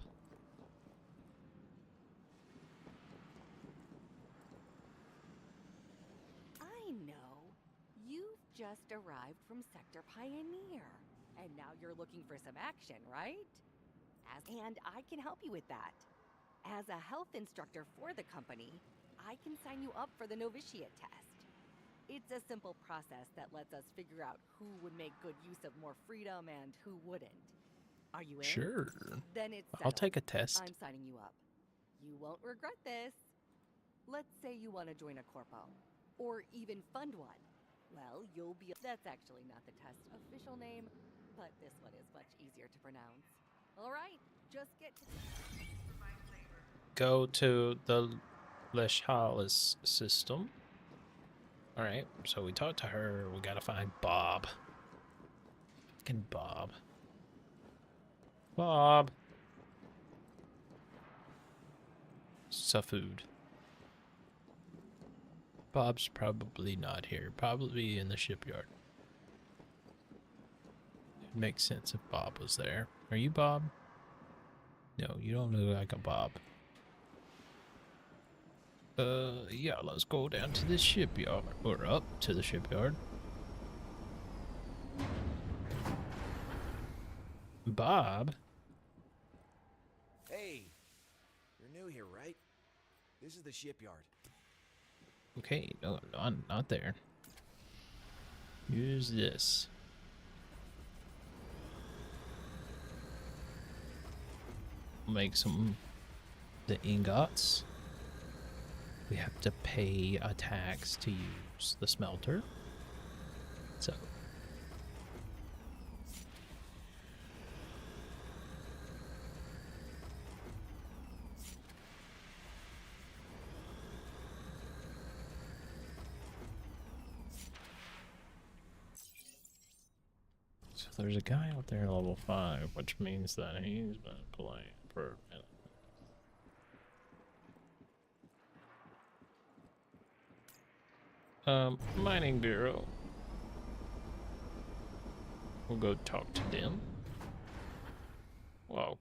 I know. You've just arrived from Sector Pioneer, and now you're looking for some action, right? And I can help you with that. As a health instructor for the company, I can sign you up for the novitiate test. It's a simple process that lets us figure out who would make good use of more freedom and who wouldn't. Are you in? Sure. Then it's I'll settled. take a test. I'm signing you up. You won't regret this. Let's say you want to join a corpo, or even fund one. Well, you'll be... That's actually not the test's official name, but this one is much easier to pronounce. All right, just get to... Go to the Leshalis system. Alright, so we talked to her. We gotta find Bob. Fucking Bob. Bob. Food. Bob's probably not here. Probably in the shipyard. It makes sense if Bob was there. Are you Bob? No, you don't look like a Bob. Yeah, let's go down to the shipyard. Or up to the shipyard. Bob? Hey, you're new here, right? This is the shipyard. Okay, no, not there. Use this. Make some... the ingots. We have to pay a tax to use the smelter. So... So there's a guy out there level 5, which means that he's been playing for a minute. Mining Bureau. We'll go talk to them. Whoa.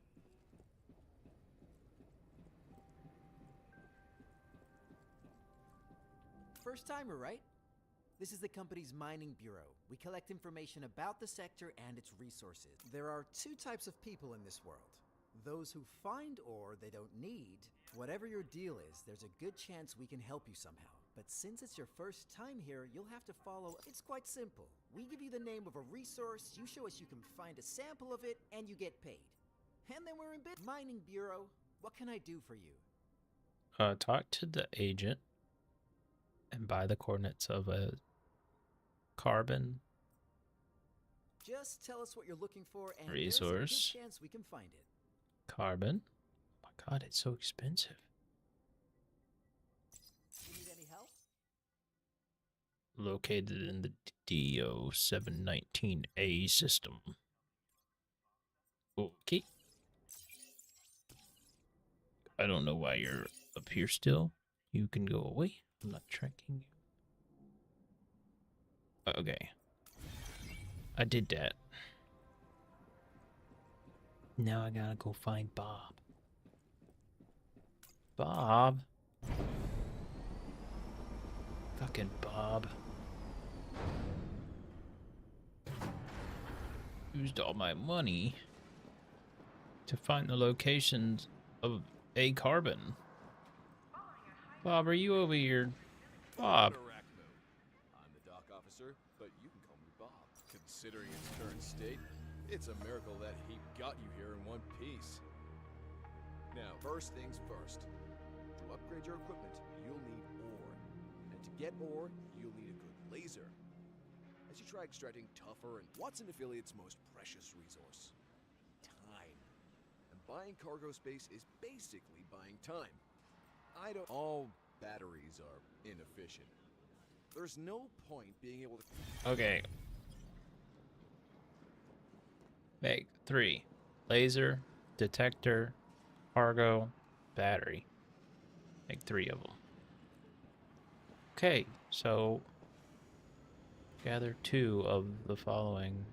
First timer, right? This is the company's Mining Bureau. We collect information about the sector and its resources. There are two types of people in this world. Those who find ore they don't need. Whatever your deal is, there's a good chance we can help you somehow. But since it's your first time here, you'll have to follow... It's quite simple. We give you the name of a resource, you show us you can find a sample of it, and you get paid. And then we're in bid. Mining Bureau, what can I do for you? Talk to the agent and buy the coordinates of a carbon Just tell us what you're looking for, and resource. there's a good chance we can find it. Carbon. Oh my god, it's so expensive. You need any help? Located in the DO 719A system. Okay. I don't know why you're up here still. You can go away. I'm not tracking you. Okay. I did that. Now I gotta go find Bob. Bob? Fucking Bob. Used all my money to find the locations of a carbon. Bob, are you over here? Bob. I'm the dock officer, but you can call me Bob. Considering its current state, it's a miracle that he got you here in one piece. Now, first things first. To upgrade your equipment, you'll need ore. And to get ore, you'll need a good laser. As you try extracting tougher and Watson Affiliates' most precious resource, time. And buying cargo space is basically buying time. All batteries are inefficient. There's no point being able to... Okay. Make 3. Laser, detector, cargo, battery. Make 3 of them. Okay, so gather 2 of the following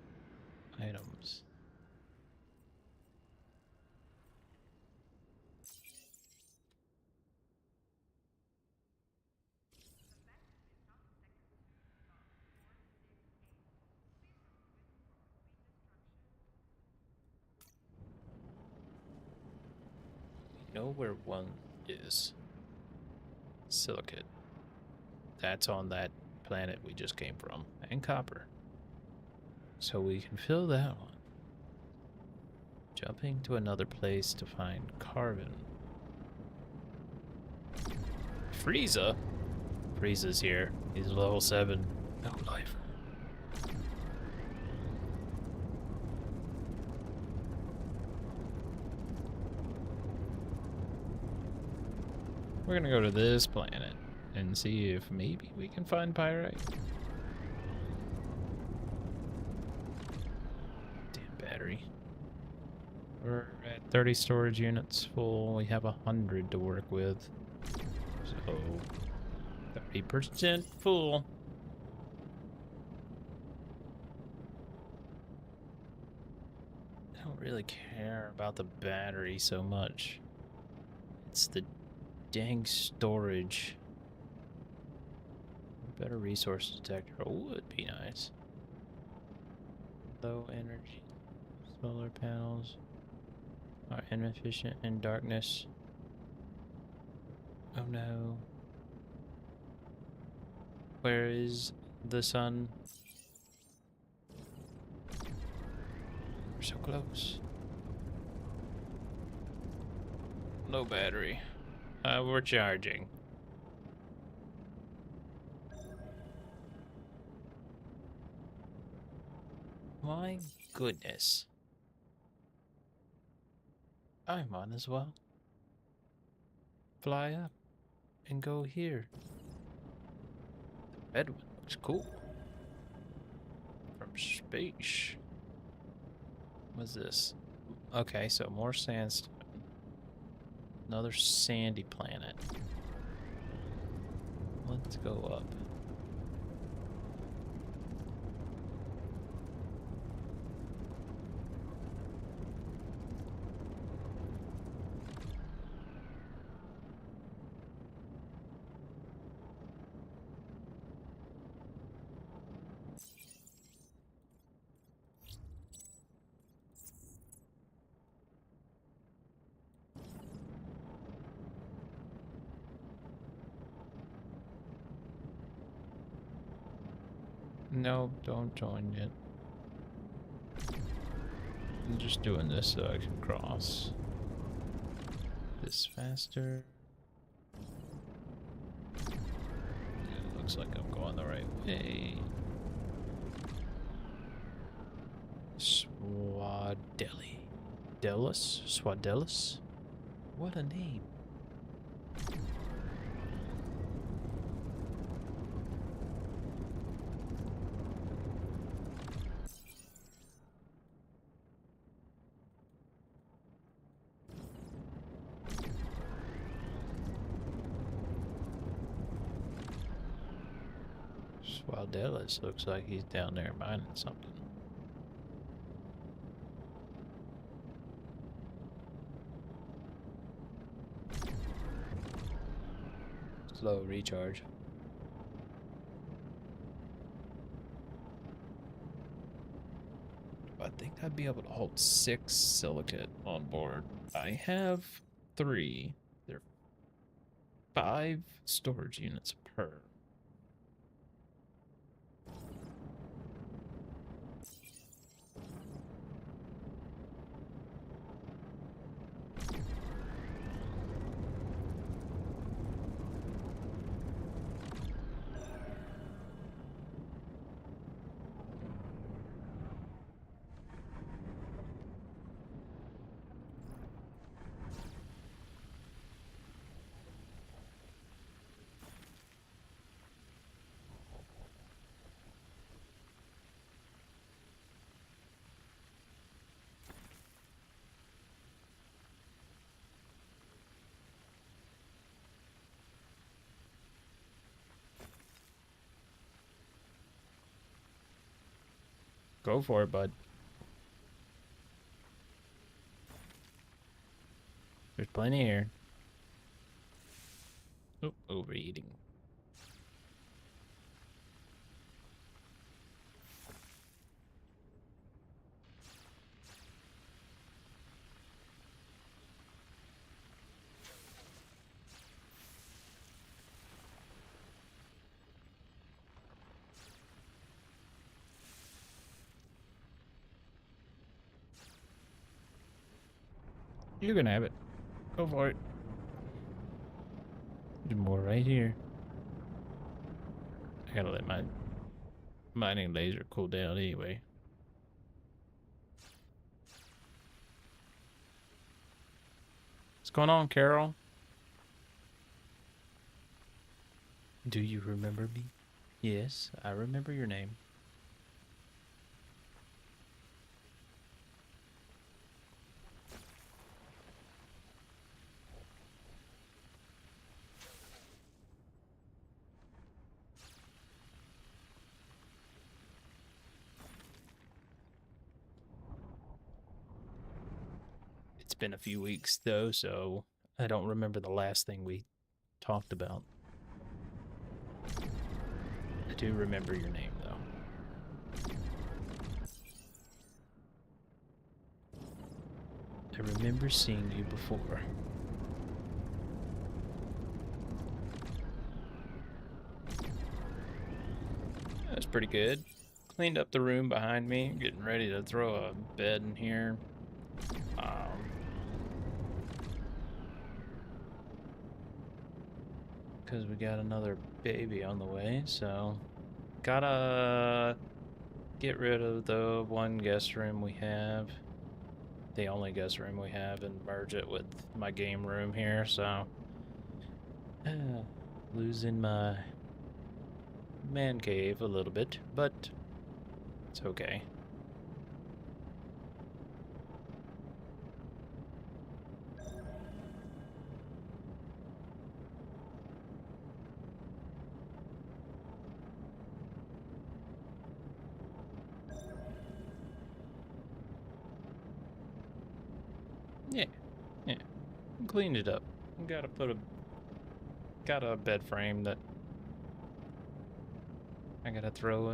items. We know where one is. Silicate. That's on that planet we just came from. And copper. So we can fill that one. Jumping to another place to find carbon. Frieza? Frieza's here. He's level 7. No life. We're gonna go to this planet and see if maybe we can find pyrite. Damn battery. We're at 30 storage units full. We have 100 to work with. So 30% full. I don't really care about the battery so much. It's the dang storage. Better resource detector would be nice. Low energy. Solar panels are inefficient in darkness. Oh no. Where is the sun? We're so close. No battery. We're charging. My goodness. I might as well fly up and go here. The red one looks cool. From space. What's this? Okay, so more sandstone. Another sandy planet. Let's go up. No, don't join yet. I'm just doing this so I can cross. This faster. Yeah, it looks like I'm going the right way. Swadelli. Delis? Swadelis? What a name. While Dallas looks like he's down there mining something. Slow recharge. I think I'd be able to hold 6 silicate on board. I have 3. There are 5 storage units per. Go for it, bud. There's plenty here. Oh, overeating. You can have it. Go for it. There's more right here. I gotta let my mining laser cool down anyway. What's going on, Carol? Do you remember me? Yes, I remember your name. It's been a few weeks though, so I don't remember the last thing we talked about. I do remember your name though. I remember seeing you before. That's pretty good. Cleaned up the room behind me, getting ready to throw a bed in here. Because we got another baby on the way, so gotta get rid of the one guest room we have, the only guest room we have, and merge it with my game room here, so losing my man cave a little bit, but it's okay. Yeah. Cleaned it up. Got a bed frame that I gotta throw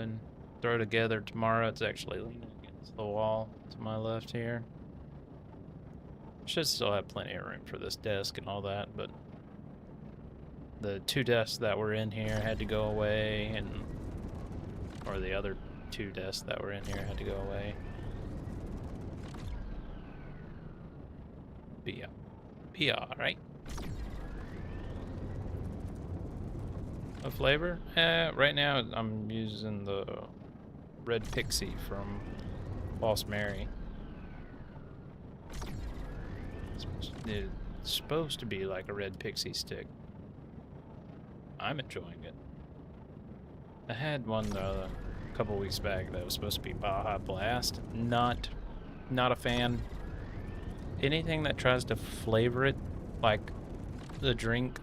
together tomorrow. It's actually leaning against the wall to my left here. Should still have plenty of room for this desk and all that, but the 2 desks that were in here had to go away, or the other 2 desks that were in here had to go away. Be alright. A flavor? Right now I'm using the Red Pixie from Lost Mary. It's supposed to be like a Red Pixie stick. I'm enjoying it. I had one a couple weeks back that was supposed to be Baja Blast. Not a fan. Anything that tries to flavor it like the drink,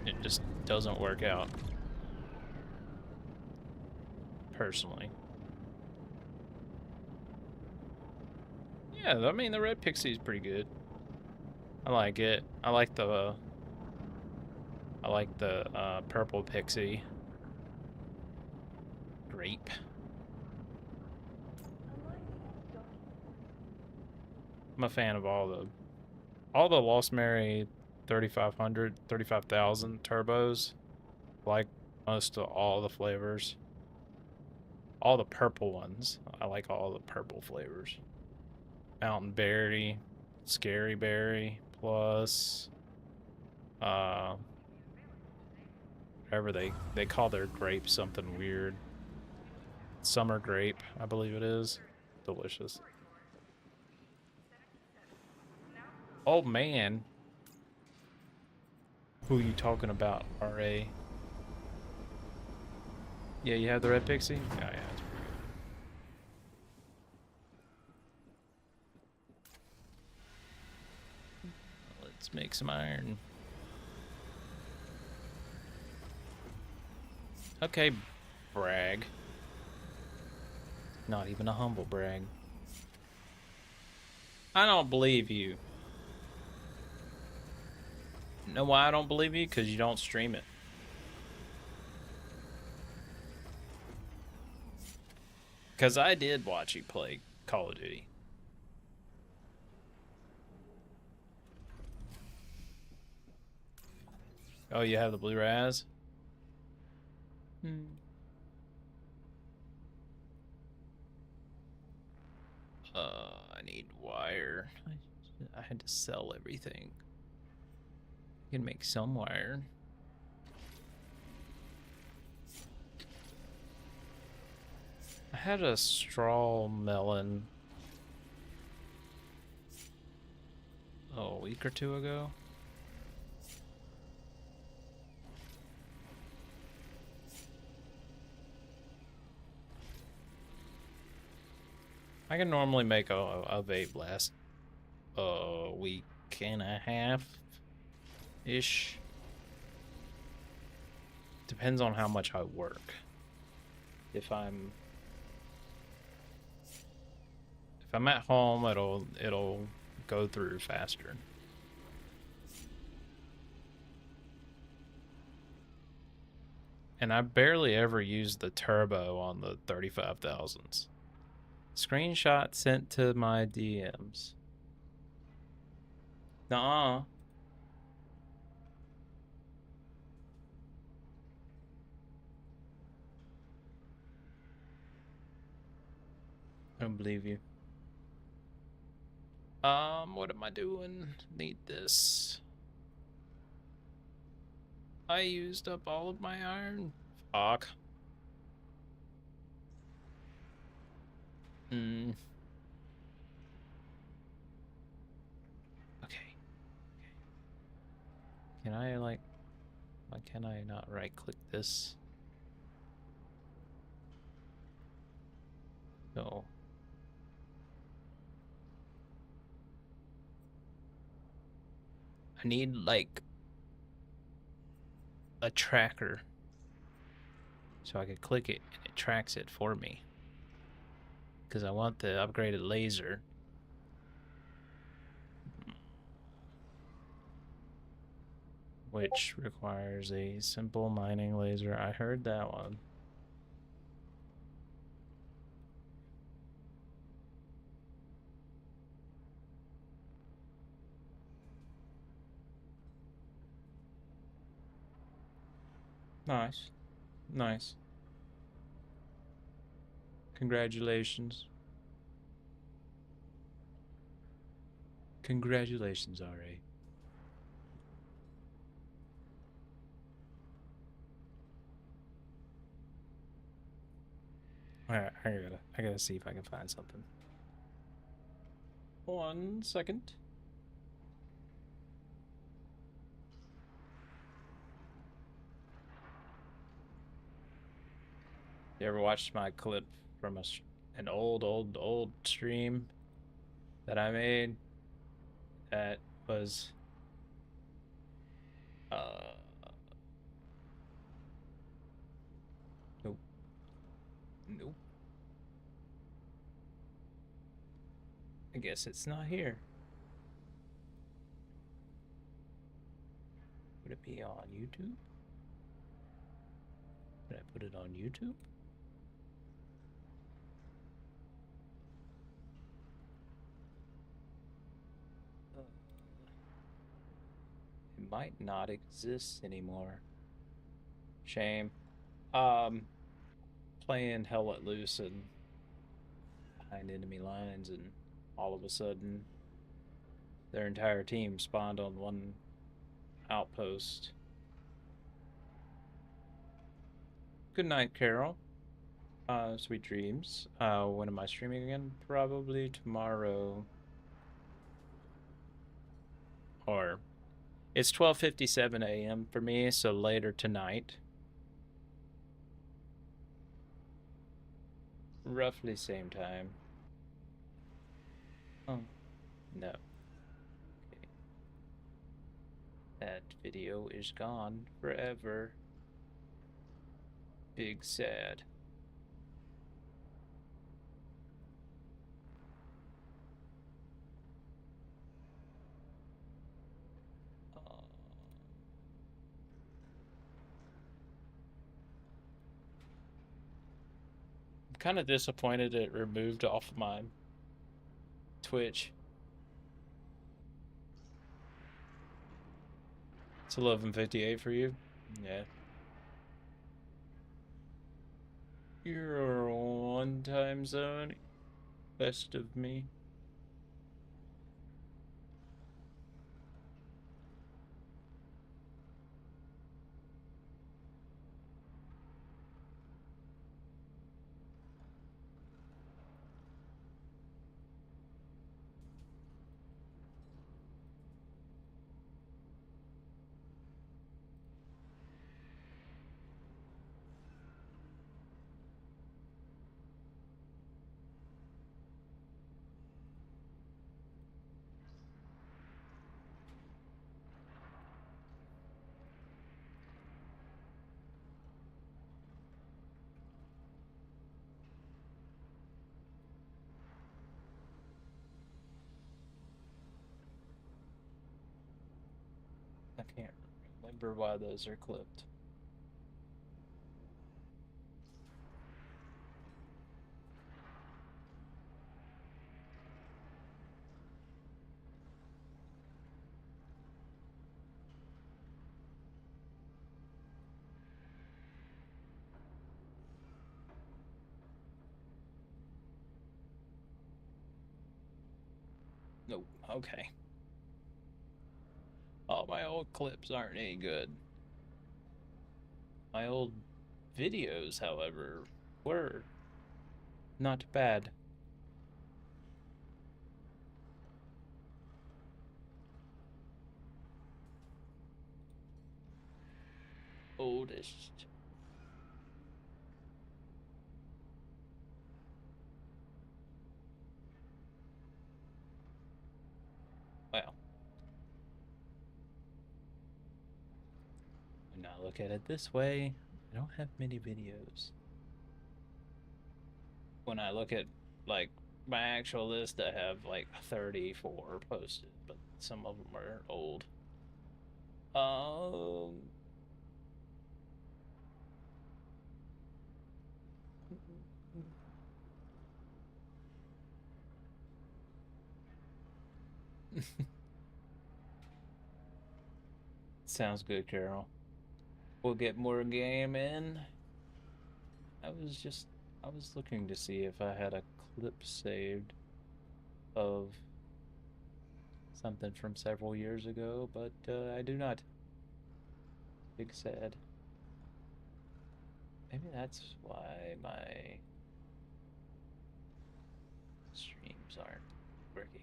it just doesn't work out. personally. Yeah, I mean, the red pixie is pretty good. I like it. I like the purple pixie. Grape. I'm a fan of all the Lost Mary 3500, 35,000 turbos. Like most of all the flavors. All the purple ones. I like all the purple flavors. Mountain berry, scary berry, plus whatever they call their grape something weird. Summer grape, I believe it is. Delicious. Oh man. Who are you talking about, RA? Yeah, you have the red pixie? Oh, yeah, it's pretty good. Let's make some iron. Okay, brag. Not even a humble brag. I don't believe you. Know why I don't believe you? Because you don't stream it. Because I did watch you play Call of Duty. Oh, you have the blue raz? I need wire. I had to sell everything. You can make some wire. I had a straw melon a week or two ago. I can normally make a vape last a week and a half ish. Depends on how much I work. If I'm at home, it'll go through faster. And I barely ever use the turbo on the 35,000s. Screenshot sent to my DMs. Nuh-uh. I don't believe you. What am I doing? Need this. I used up all of my iron. Fuck. Okay. Can I, like... Why can I not right-click this? No. I need, like... a tracker. So I could click it and it tracks it for me. Because I want the upgraded laser. Which requires a simple mining laser. I heard that one. Nice. Nice. Congratulations. Congratulations, RA. Alright, I gotta see if I can find something. 1 second. You ever watched my clip from an old stream that I made? That was nope. Nope. I guess it's not here. Would it be on YouTube? Did I put it on YouTube? It might not exist anymore. Shame. Playing Hell Let Loose and behind enemy lines, and all of a sudden their entire team spawned on one outpost. Good night, Carol. Sweet dreams. When am I streaming again? Probably tomorrow. Or it's 12:57 a.m. for me, so later tonight. Roughly same time. Oh, no. Okay. That video is gone forever. Big sad. I'm kind of disappointed it removed off my Twitch. It's 11:58 for you? Yeah. You're one time zone west of me. I can't remember why those are clipped. Nope. Okay. Oh, my old clips aren't any good. My old videos, however, were not bad. Oldest. Well, when I look at it this way, I don't have many videos. When I look at, like, my actual list, I have, like, 34 posted, but some of them are old. Sounds good, Carol. We'll get more game in. I was looking to see if I had a clip saved of something from several years ago, but I do not. Big sad. Maybe that's why my streams aren't working.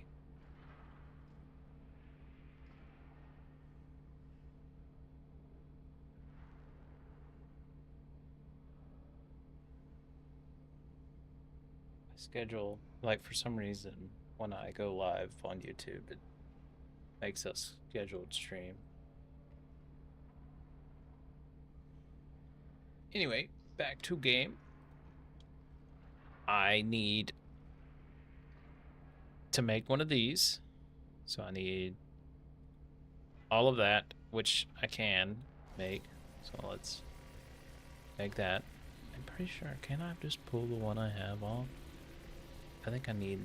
My schedule, like, for some reason, when I go live on YouTube, it makes a scheduled stream. Anyway, back to game. I need to make one of these. So I need all of that, which I can make. So let's make that. I'm pretty sure, can I just pull the one I have off? I think I need...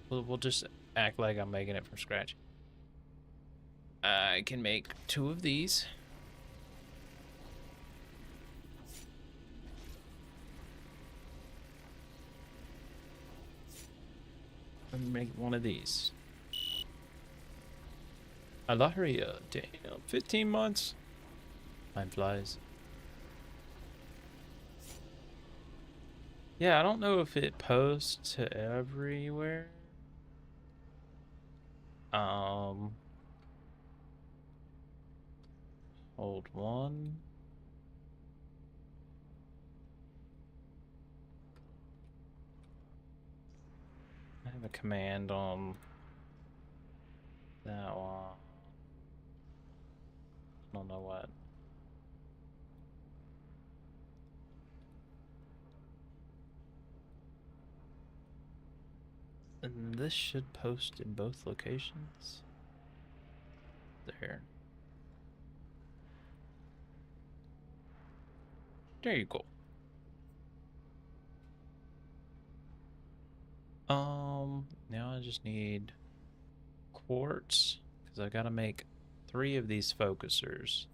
We'll just act like I'm making it from scratch. I can make 2 of these. And make one of these. Alaria, damn, 15 months. Time flies. Yeah, I don't know if it posts to everywhere. Hold one. I have a command on that one. I don't know what. And this should post in both locations. There. There you go. Now I just need quartz, because I gotta make 3 of these focusers.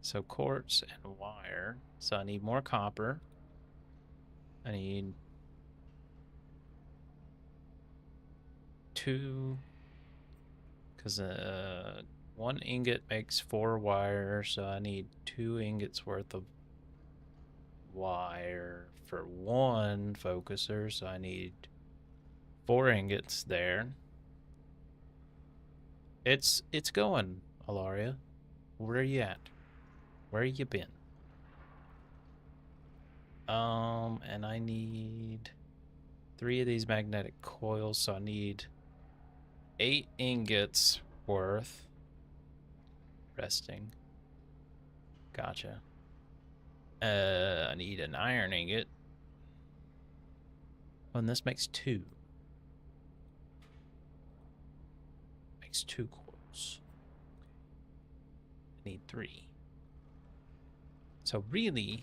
So quartz and wire. So I need more copper. I need 2, because 1 ingot makes 4 wire, so I need 2 ingots worth of wire for 1 focuser, so I need 4 ingots there. It's going, Alaria. Where are you at? Where you been? And I need 3 of these magnetic coils, so I need 8 ingots worth. Resting. Gotcha. I need an iron ingot. Oh, and this makes 2. Makes 2 coils. I need 3. So really,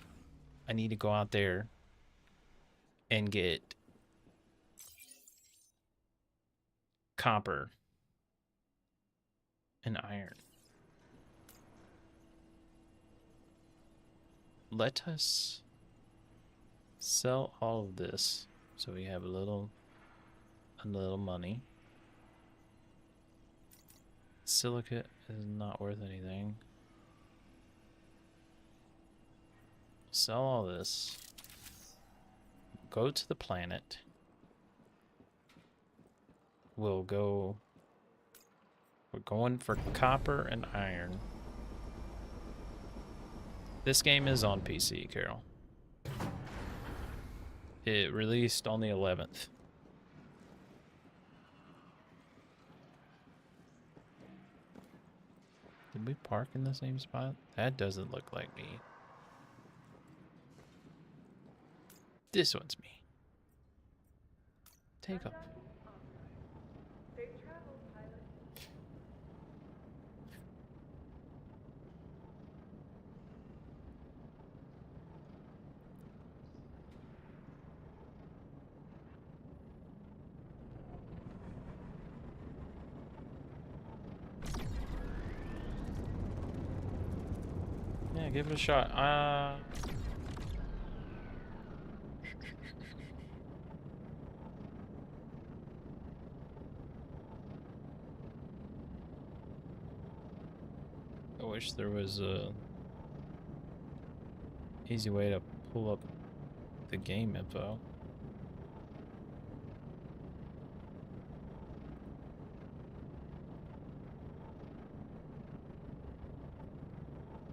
I need to go out there and get copper and iron. Let us sell all of this so we have a little money. Silicate is not worth anything. Sell all this. Go to the planet. We're going for copper and iron. This game is on PC, Carol. It released on the 11th. Did we park in the same spot? That doesn't look like me. This one's me. Take off. Yeah, give it a shot. I wish there was a easy way to pull up the game info.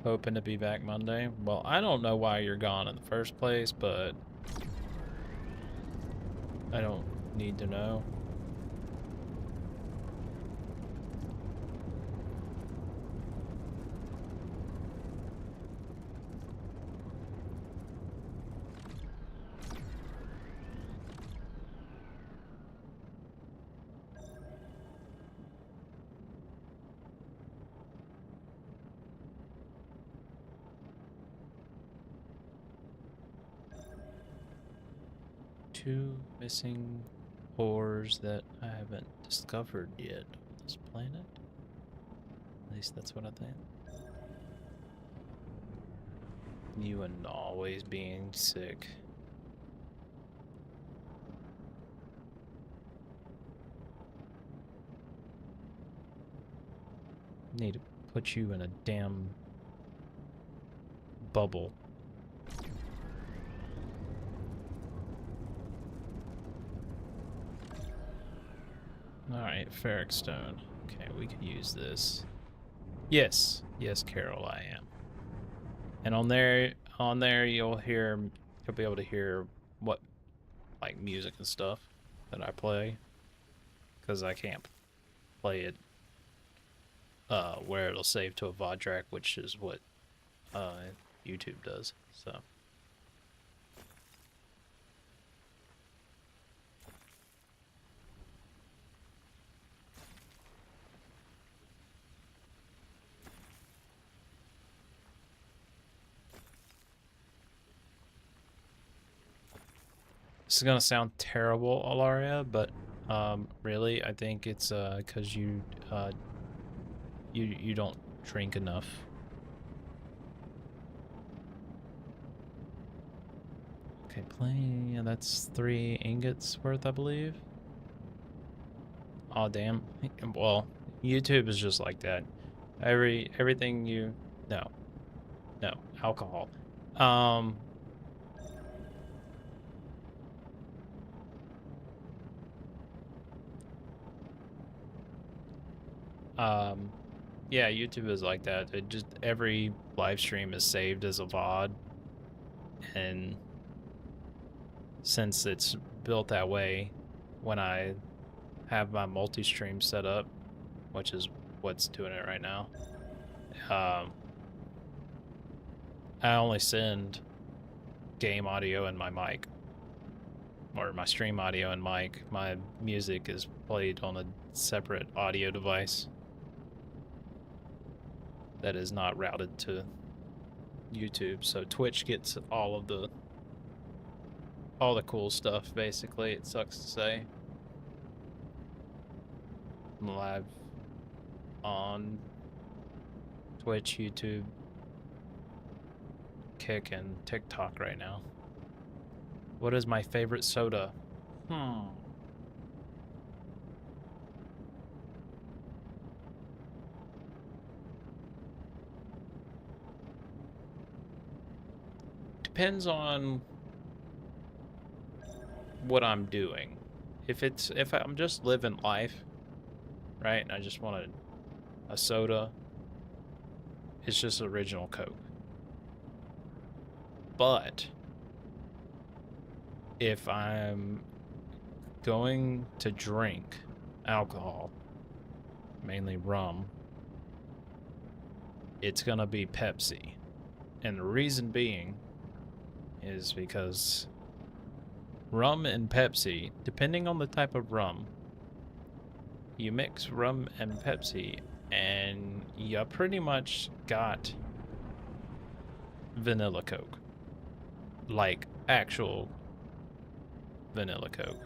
Hoping to be back Monday. Well, I don't know why you're gone in the first place, but I don't need to know. 2 missing ores that I haven't discovered yet on this planet. At least that's what I think. You and always being sick. Need to put you in a damn bubble. Alright, ferric stone. Okay, we could use this. Yes, yes, Carol, I am. And on there you'll be able to hear what, like, music and stuff that I play. Because I can't play it where it'll save to a VOD track, which is what YouTube does. So this is gonna sound terrible, Alaria, but really, I think it's because you don't drink enough. Okay, play. Yeah, that's 3 ingots worth, I believe. Oh damn. Well, YouTube is just like that. Everything you no alcohol. Yeah, YouTube is like that. It just every live stream is saved as a VOD, and since it's built that way, when I have my multi-stream set up, which is what's doing it right now, I only send game audio and my mic, or my stream audio and mic. My music is played on a separate audio device that is not routed to YouTube, so Twitch gets all the cool stuff, basically. It sucks to say. I'm live on Twitch, YouTube, Kick, and TikTok right now. What is my favorite soda? Depends on what I'm doing. If I'm just living life, right, and I just want a soda, it's just original Coke. But if I'm going to drink alcohol, mainly rum, it's gonna be Pepsi. And the reason being is because rum and Pepsi, depending on the type of rum, you mix rum and Pepsi and you pretty much got vanilla Coke. Like actual vanilla Coke.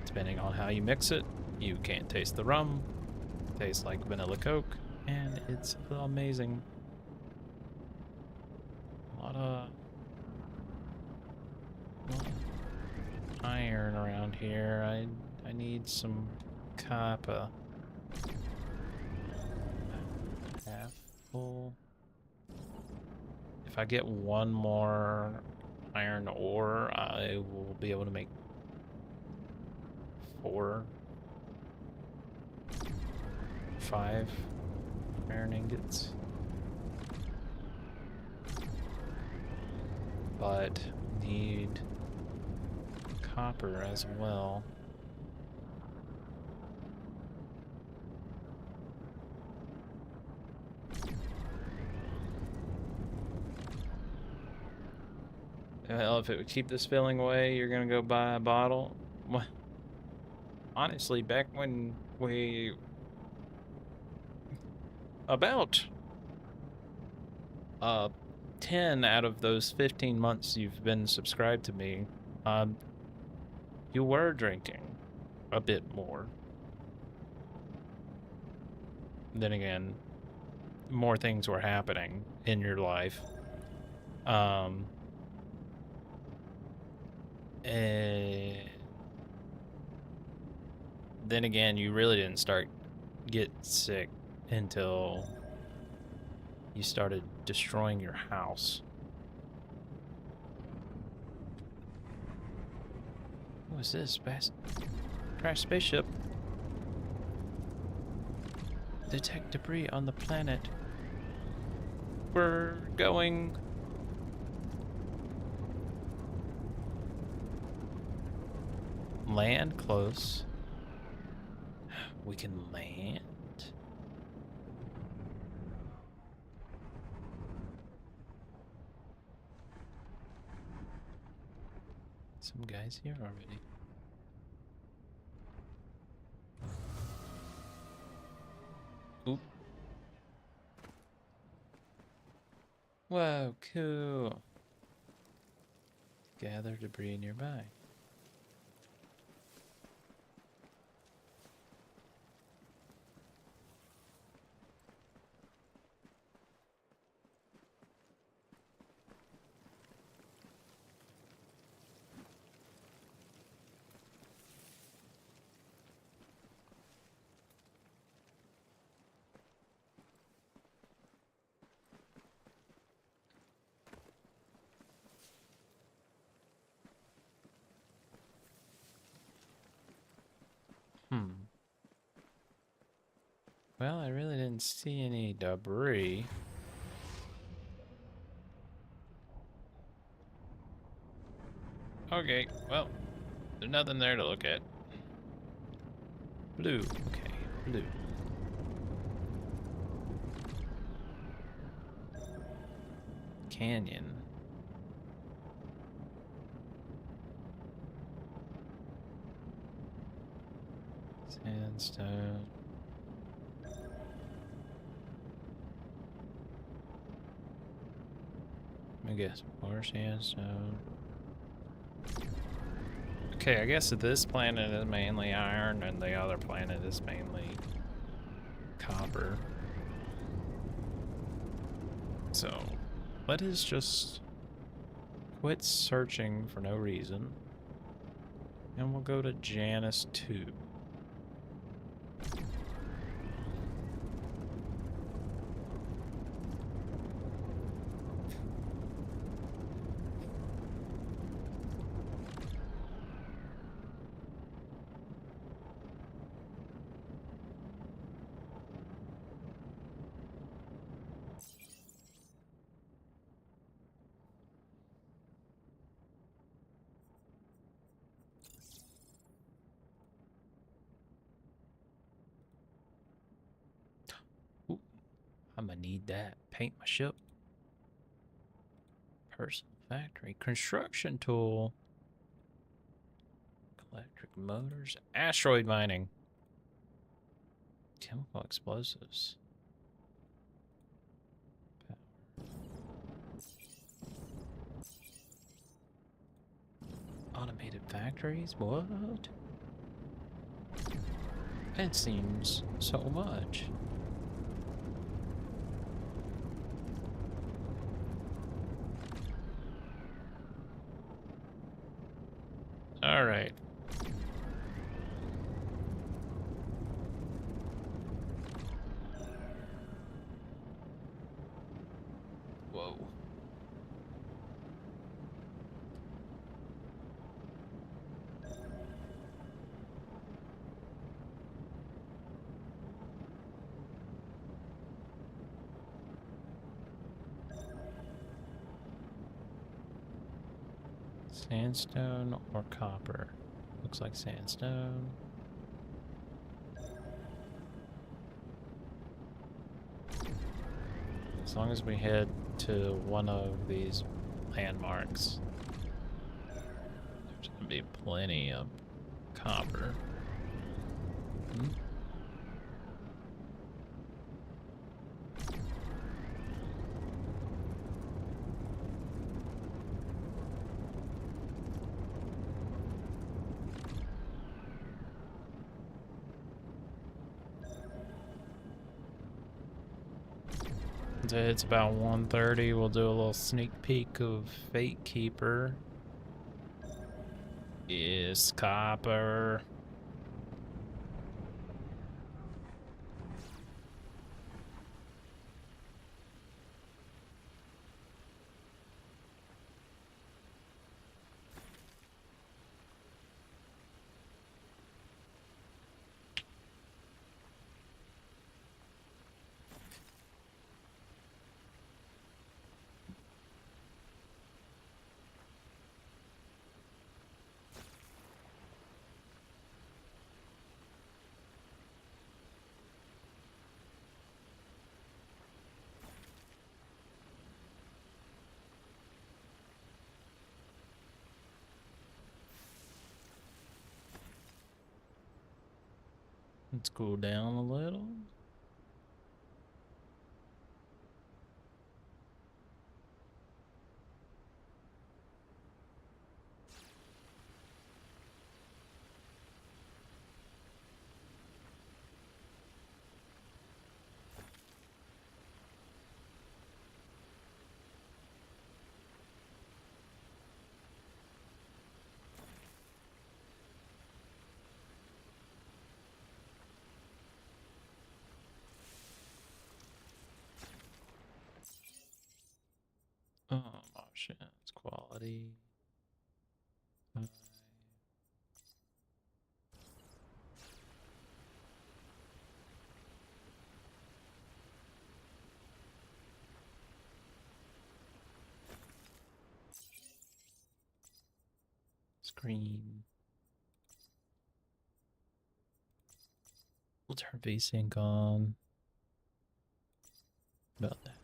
Depending on how you mix it, you can't taste the rum, it tastes like vanilla Coke, and it's amazing. A lot of iron around here. I need some copper. Half full. If I get one more iron ore, I will be able to make 4, 5 iron ingots. But need copper as well. Well, if it would keep this feeling away, you're gonna go buy a bottle. Well, honestly, back when we about 10 out of those 15 months you've been subscribed to me, you were drinking a bit more. Then again, more things were happening in your life. And then again, you really didn't get sick until you started destroying your house. What was this? Crashed spaceship. Detect debris on the planet. We're going. Land close. We can land. Some guys here already. Oop. Whoa, cool. Gather debris nearby. Well, I really didn't see any debris. Okay, well, there's nothing there to look at. Blue, okay, blue. Canyon. Sandstone. I guess more sandstone. Okay, I guess this planet is mainly iron and the other planet is mainly copper. So, let us just quit searching for no reason. And we'll go to Janus 2. I'm gonna need that. Paint my ship. Personal factory. Construction tool. Electric motors. Asteroid mining. Chemical explosives. Power. Automated factories? What? It seems so much. All right. Whoa. Sandstone or copper? Looks like sandstone. As long as we head to one of these landmarks, there's gonna be plenty of copper. Since it's about 1:30, we'll do a little sneak peek of Fatekeeper. Yes, copper. Let's cool down a little. Oh, options, quality. Screen. We'll turn VSync on. About that.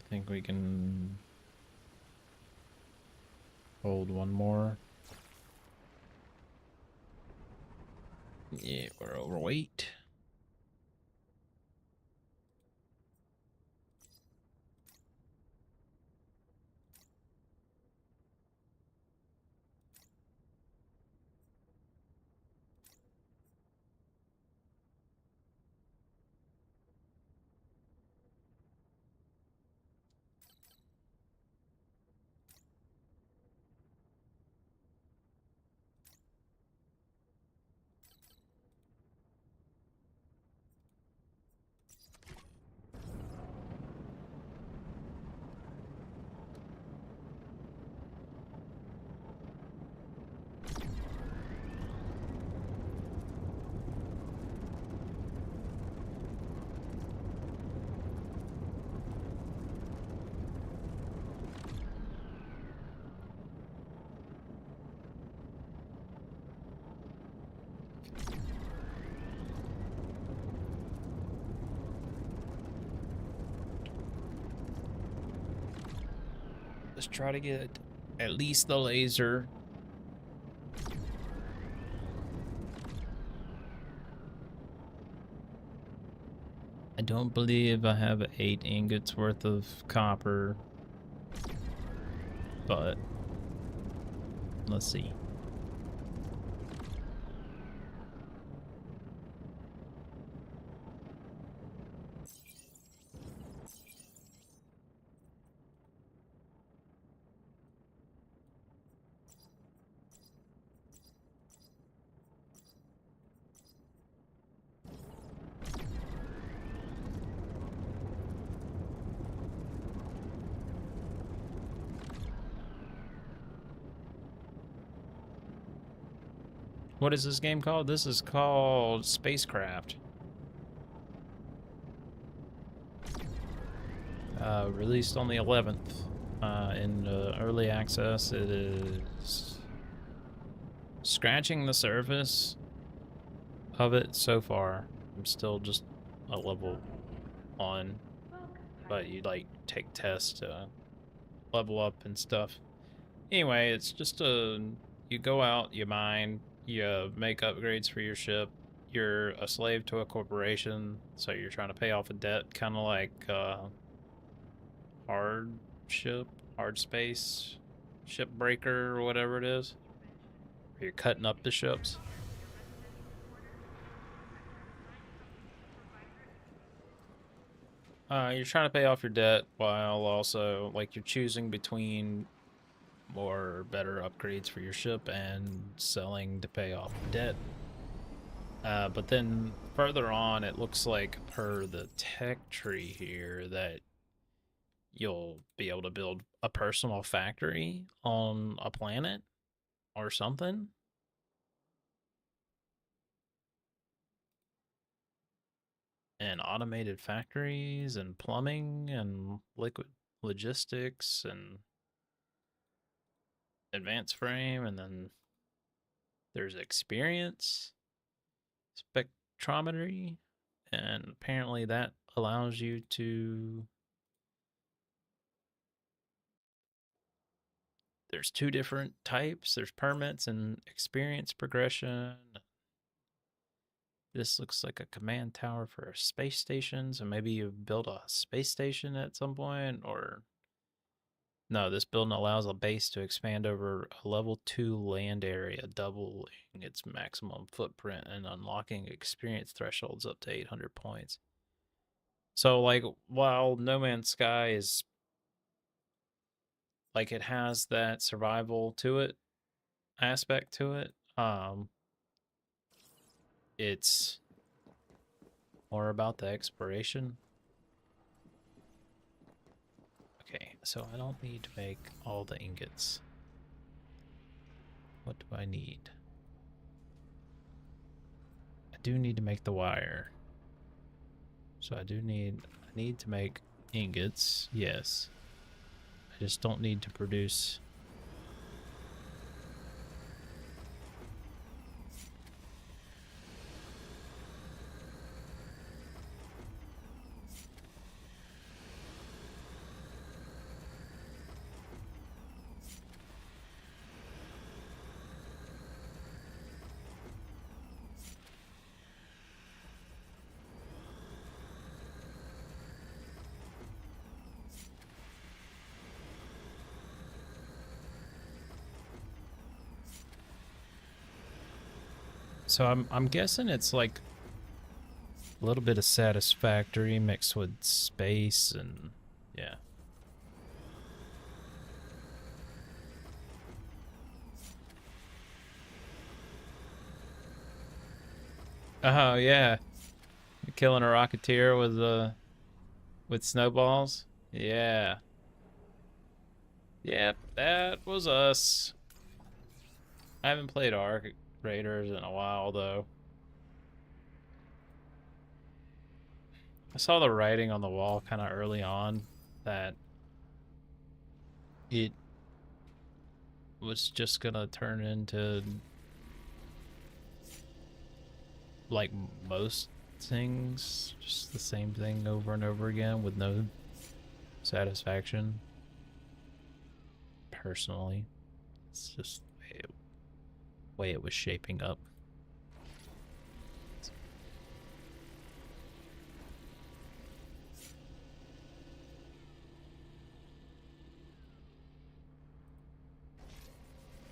I think we can hold one more. Yeah, we're overweight. Let's try to get at least the laser. I don't believe I have 8 ingots worth of copper, but let's see. What is this game called? This is called Spacecraft. Released on the 11th. In early access, it is scratching the surface of it so far. I'm still just a level on, but you like take tests to level up and stuff. Anyway, it's just you go out, you mine, you make upgrades for your ship. You're a slave to a corporation, so you're trying to pay off a debt, kind of like hard space ship breaker or whatever it is. Where you're cutting up the ships. You're trying to pay off your debt while also, like, you're choosing between more or better upgrades for your ship and selling to pay off the debt. But then further on, it looks like per the tech tree here that you'll be able to build a personal factory on a planet or something. And automated factories and plumbing and liquid logistics and advanced frame, and then there's experience spectrometry, and apparently that allows you to, there's two different types, there's permits and experience progression. This looks like a command tower for a space station, so maybe you build a space station at some point, or no, this building allows a base to expand over a level 2 land area, doubling its maximum footprint and unlocking experience thresholds up to 800 points. So, like, while No Man's Sky is, like, it has that survival to it, aspect to it, it's more about the exploration. Okay, so I don't need to make all the ingots. What do I need? I do need to make the wire. So I need to make ingots, yes. I just don't need to produce. So I'm guessing it's like a little bit of satisfactory mixed with space and yeah. Oh yeah, killing a rocketeer with snowballs. Yeah. Yep, that was us. I haven't played Arc Raiders in a while though. I saw the writing on the wall kind of early on that it was just gonna turn into like most things, just the same thing over and over again with no satisfaction. Personally, it's just the way it was shaping up.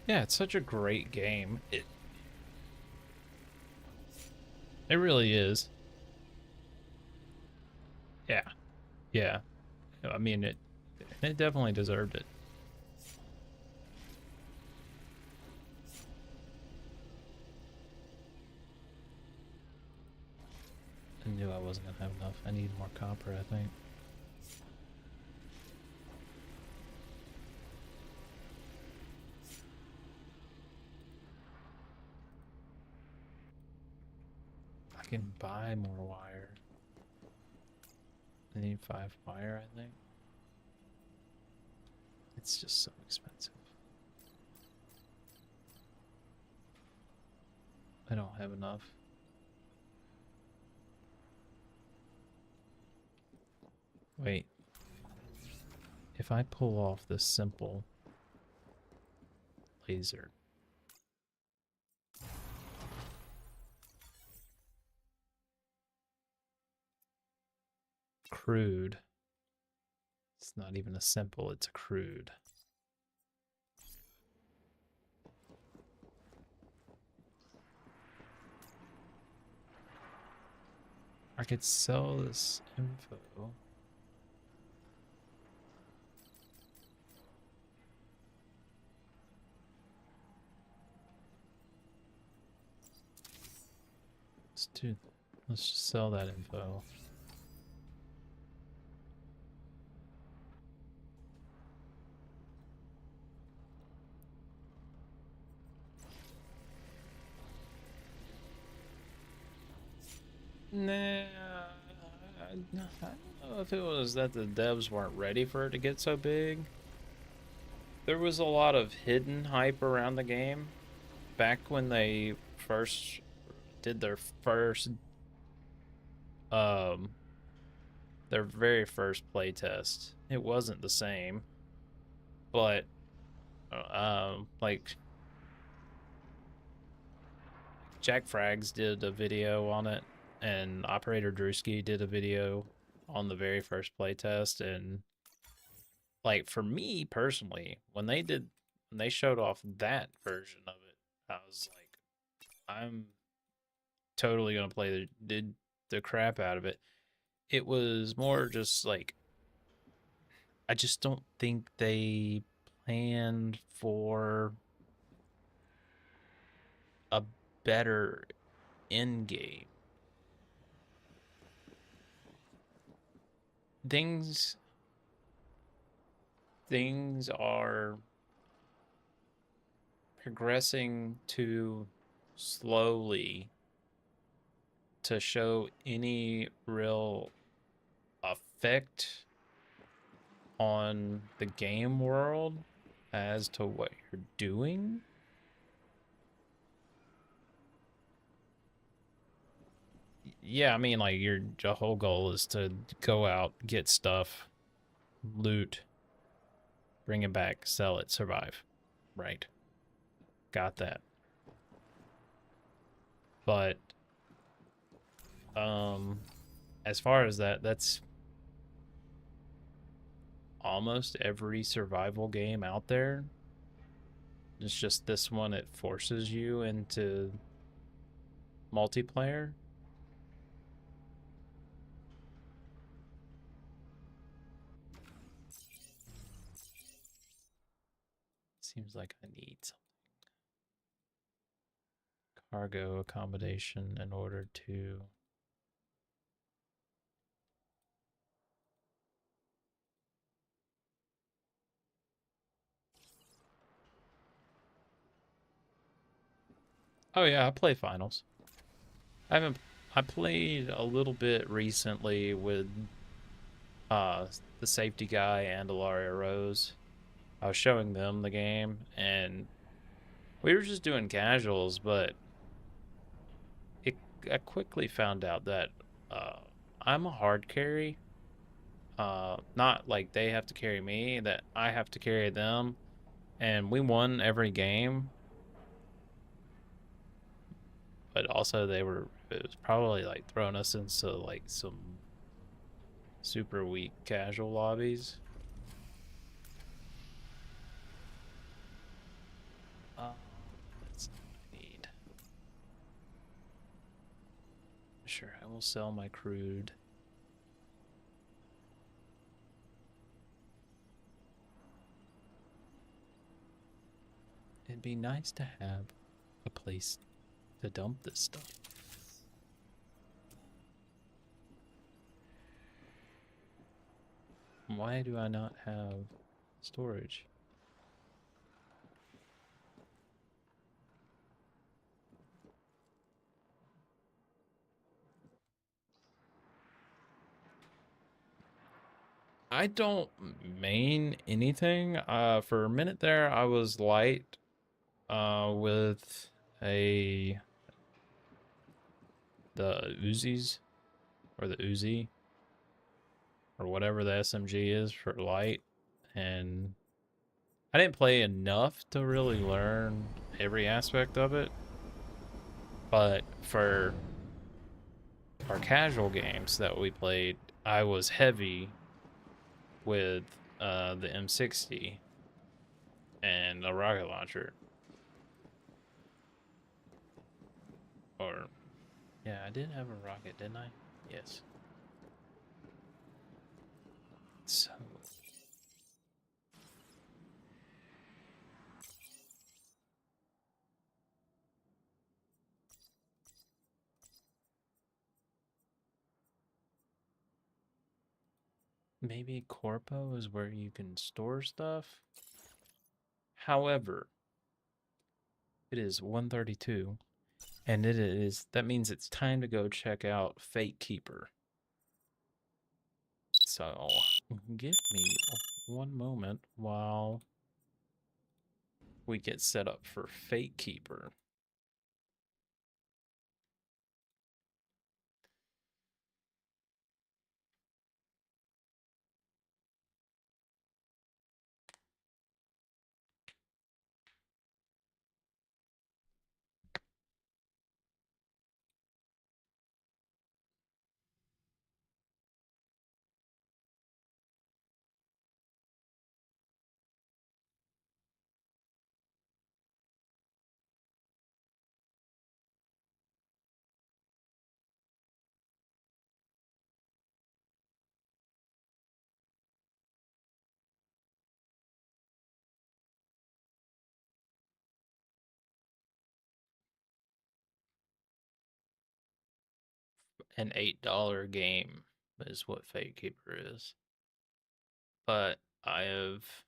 Yeah, it's such a great game. It really is. Yeah. Yeah. I mean, it definitely deserved it. I knew I wasn't gonna have enough. I need more copper, I think. I can buy more wire. I need 5 wire, I think. It's just so expensive. I don't have enough. Wait. If I pull off this simple laser. Crude. It's not even a simple, it's a crude. I could sell this info. Let's just sell that info. Nah, I don't know if it was that the devs weren't ready for it to get so big. There was a lot of hidden hype around the game back when they first did um their very first playtest. It wasn't the same, but like Jack Frags did a video on it, and Operator Drewski did a video on the very first playtest, and like for me personally, when they showed off that version of it, I was like, I'm totally gonna play the crap out of it. It was more just like, I just don't think they planned for a better end game. Things are progressing too slowly to show any real effect on the game world as to what you're doing. Yeah, I mean, like, your whole goal is to go out, get stuff, loot, bring it back, sell it, survive. Right. Got that. But as far as that's almost every survival game out there. It's just this one, it forces you into multiplayer. Seems like I need something. Cargo accommodation in order to... Oh yeah, I play finals. I played a little bit recently with the safety guy and Ilaria Rose. I was showing them the game, and we were just doing casuals, but I quickly found out that I'm a hard carry. Not like they have to carry me, that I have to carry them. And we won every game. But also it was probably like throwing us into like some super weak casual lobbies. That's not what I need. Sure, I will sell my crude. It'd be nice to have a place to dump this stuff. Why do I not have storage? I don't main anything. For a minute there, I was light with the Uzis, or the Uzi, or whatever the SMG is for light, and I didn't play enough to really learn every aspect of it. But for our casual games that we played, I was heavy with the M60 and a rocket launcher. Or, yeah, I did have a rocket, didn't I? Yes. So maybe Corpo is where you can store stuff. However, it is 1:32, and that means it's time to go check out Fatekeeper. So give me one moment while we get set up for Fatekeeper. An $8 game is what Fatekeeper is. But I have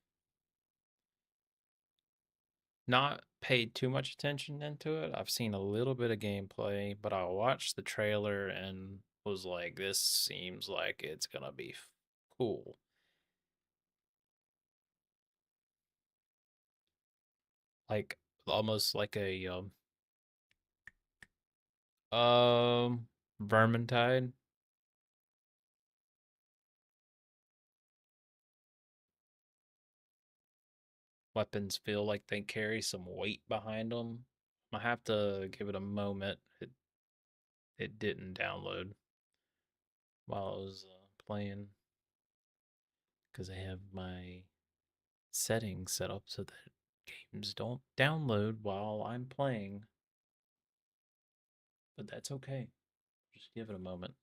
not paid too much attention into it. I've seen a little bit of gameplay, but I watched the trailer and was like, this seems like it's gonna be cool. Like almost like a Vermintide. Weapons feel like they carry some weight behind them. I have to give it a moment. It didn't download while I was playing because I have my settings set up so that games don't download while I'm playing. But that's okay. Just give it a moment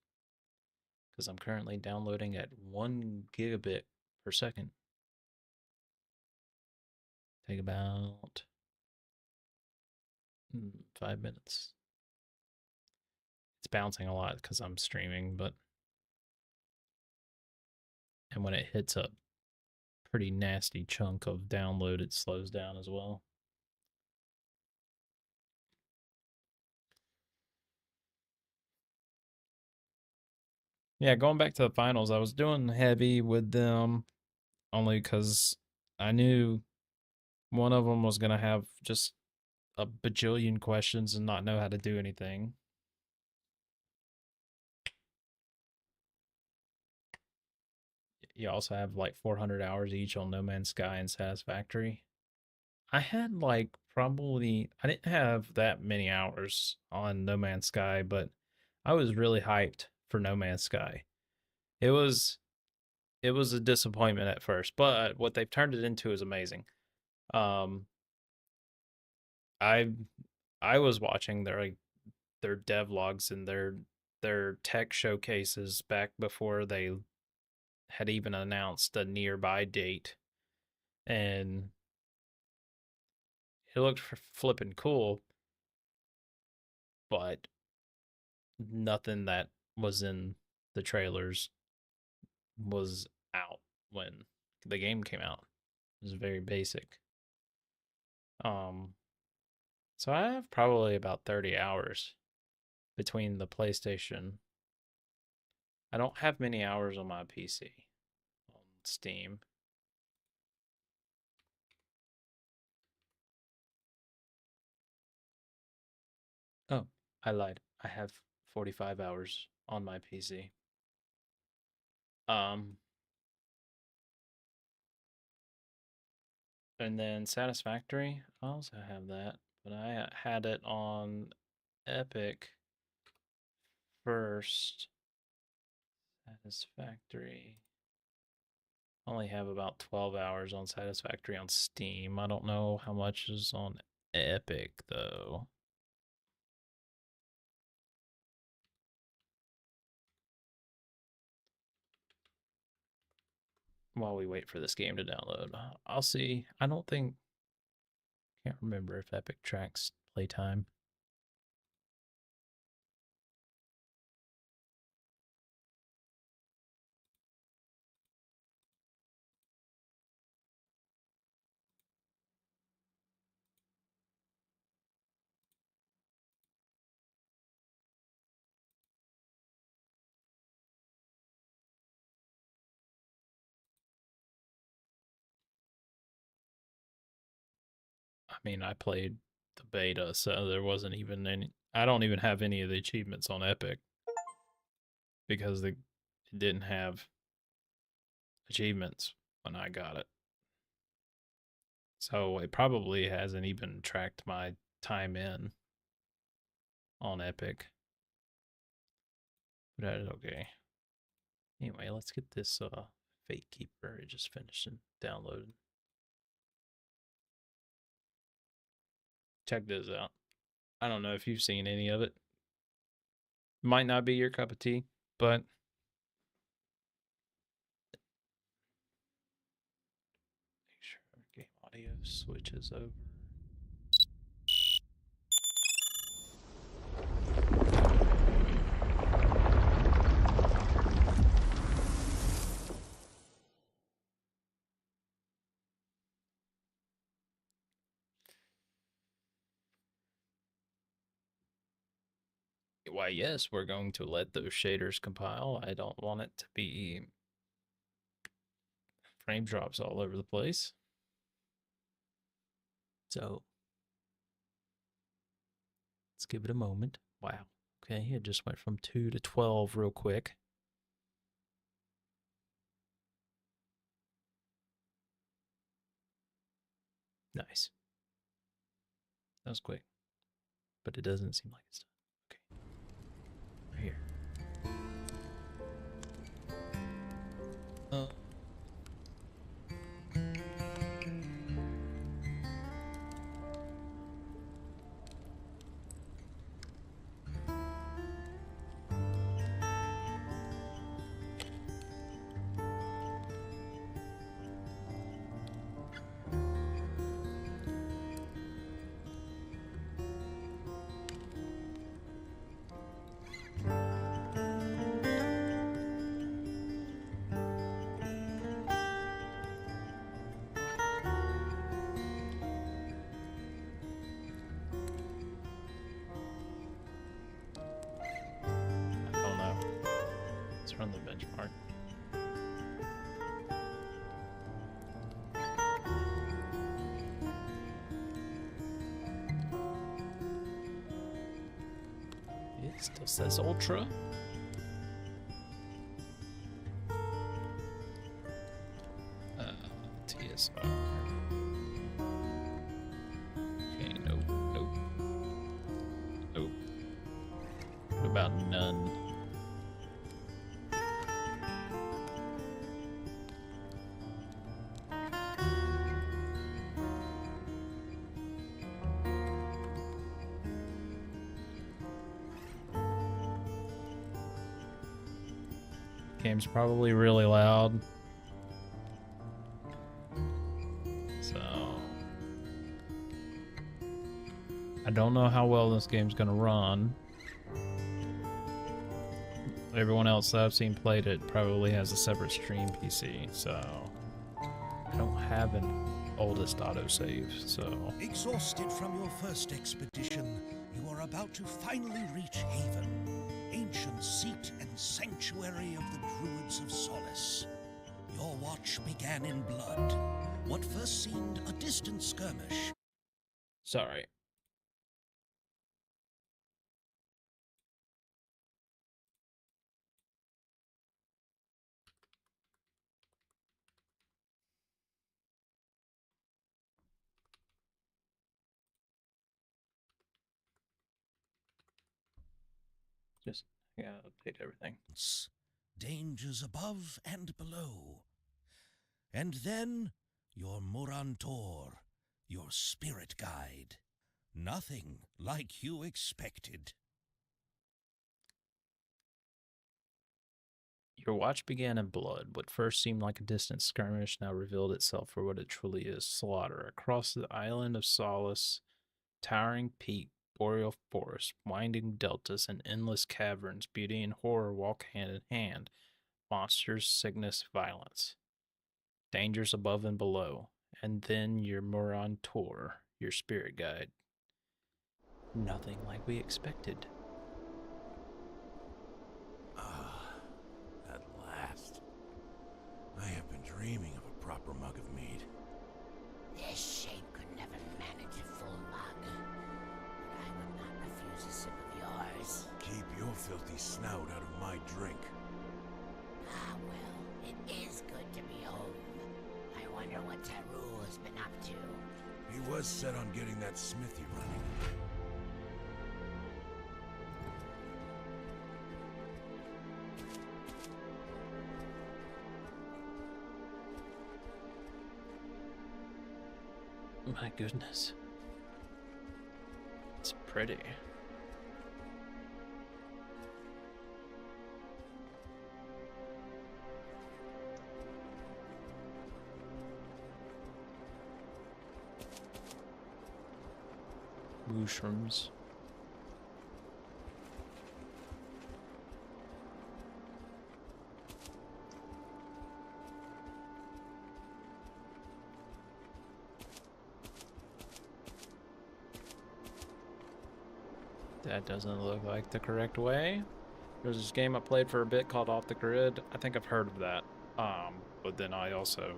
because I'm currently downloading at 1 gigabit per second. Take about 5 minutes. It's bouncing a lot because I'm streaming, and when it hits a pretty nasty chunk of download, it slows down as well. Yeah, going back to the finals, I was doing heavy with them only because I knew one of them was going to have just a bajillion questions and not know how to do anything. You also have like 400 hours each on No Man's Sky and Satisfactory. I had like probably, I didn't have that many hours on No Man's Sky, but I was really hyped for No Man's Sky. It was it was a disappointment at first, but what they've turned it into is amazing. Um, I I was watching their devlogs and their tech showcases back before they had even announced a nearby date, and it looked flipping cool, but nothing that was in the trailers was out when the game came out. It was very basic. Um, so I have probably about 30 hours between the PlayStation. I don't have many hours on my PC on Steam. Oh, I lied. I have 45 hours on my PC. Um, and then Satisfactory, I also have that, but I had it on Epic first. Satisfactory. Only have about 12 hours on Satisfactory on Steam. I don't know how much is on Epic though. while we wait for this game to download. I'll see. I don't think, can't remember if Epic tracks playtime. I mean, I played the beta, so there wasn't even any. I don't even have any of the achievements on Epic because it didn't have achievements when I got it. So it probably hasn't even tracked my time in on Epic. But that is okay. Anyway, let's get this Fatekeeper. It just finished and downloaded. Check this out. I don't know if you've seen any of it. Might not be your cup of tea, but make sure game audio switches over. Why, yes, we're going to let those shaders compile. I don't want it to be frame drops all over the place. So let's give it a moment. Wow. Okay, it just went from 2 to 12 real quick. Nice. That was quick. But it doesn't seem like it's done. Okay. Right here. Run the benchmark. It still says Ultra. TSR. Okay, nope, nope. Nope. What about none? Game's probably really loud. So I don't know how well this game's gonna run. Everyone else that I've seen played it probably has a separate stream PC, so I don't have an oldest autosave, so. Exhausted from your first expedition, you are about to finally reach Haven, ancient seat and sanctuary of the Druids of Solace. Your watch began in blood. What first seemed a distant skirmish. Sorry. Just, yeah, update everything. Dangers above and below. And then, your Morantor, your spirit guide. Nothing like you expected. You Your watch began in blood. What first seemed like a distant skirmish now revealed itself for what it truly is: slaughter. Across the island of Solace, towering peak, boreal forest, winding deltas, and endless caverns, beauty and horror walk hand in hand. Monsters, sickness, violence. Dangers above and below. And then your Moron Tour, your spirit guide. Nothing like we expected. At last. I have been dreaming of a proper mug of mead. This shape could never manage a full mug, but I would not refuse a sip of yours. Keep your filthy snout out of my drink. Ah, well, it is good to be home. I wonder what Taru has been up to. He was set on getting that smithy running. My goodness. It's pretty. Mushrooms. That doesn't look like the correct way. There's this game I played for a bit called Off the Grid. I think I've heard of that. But then I also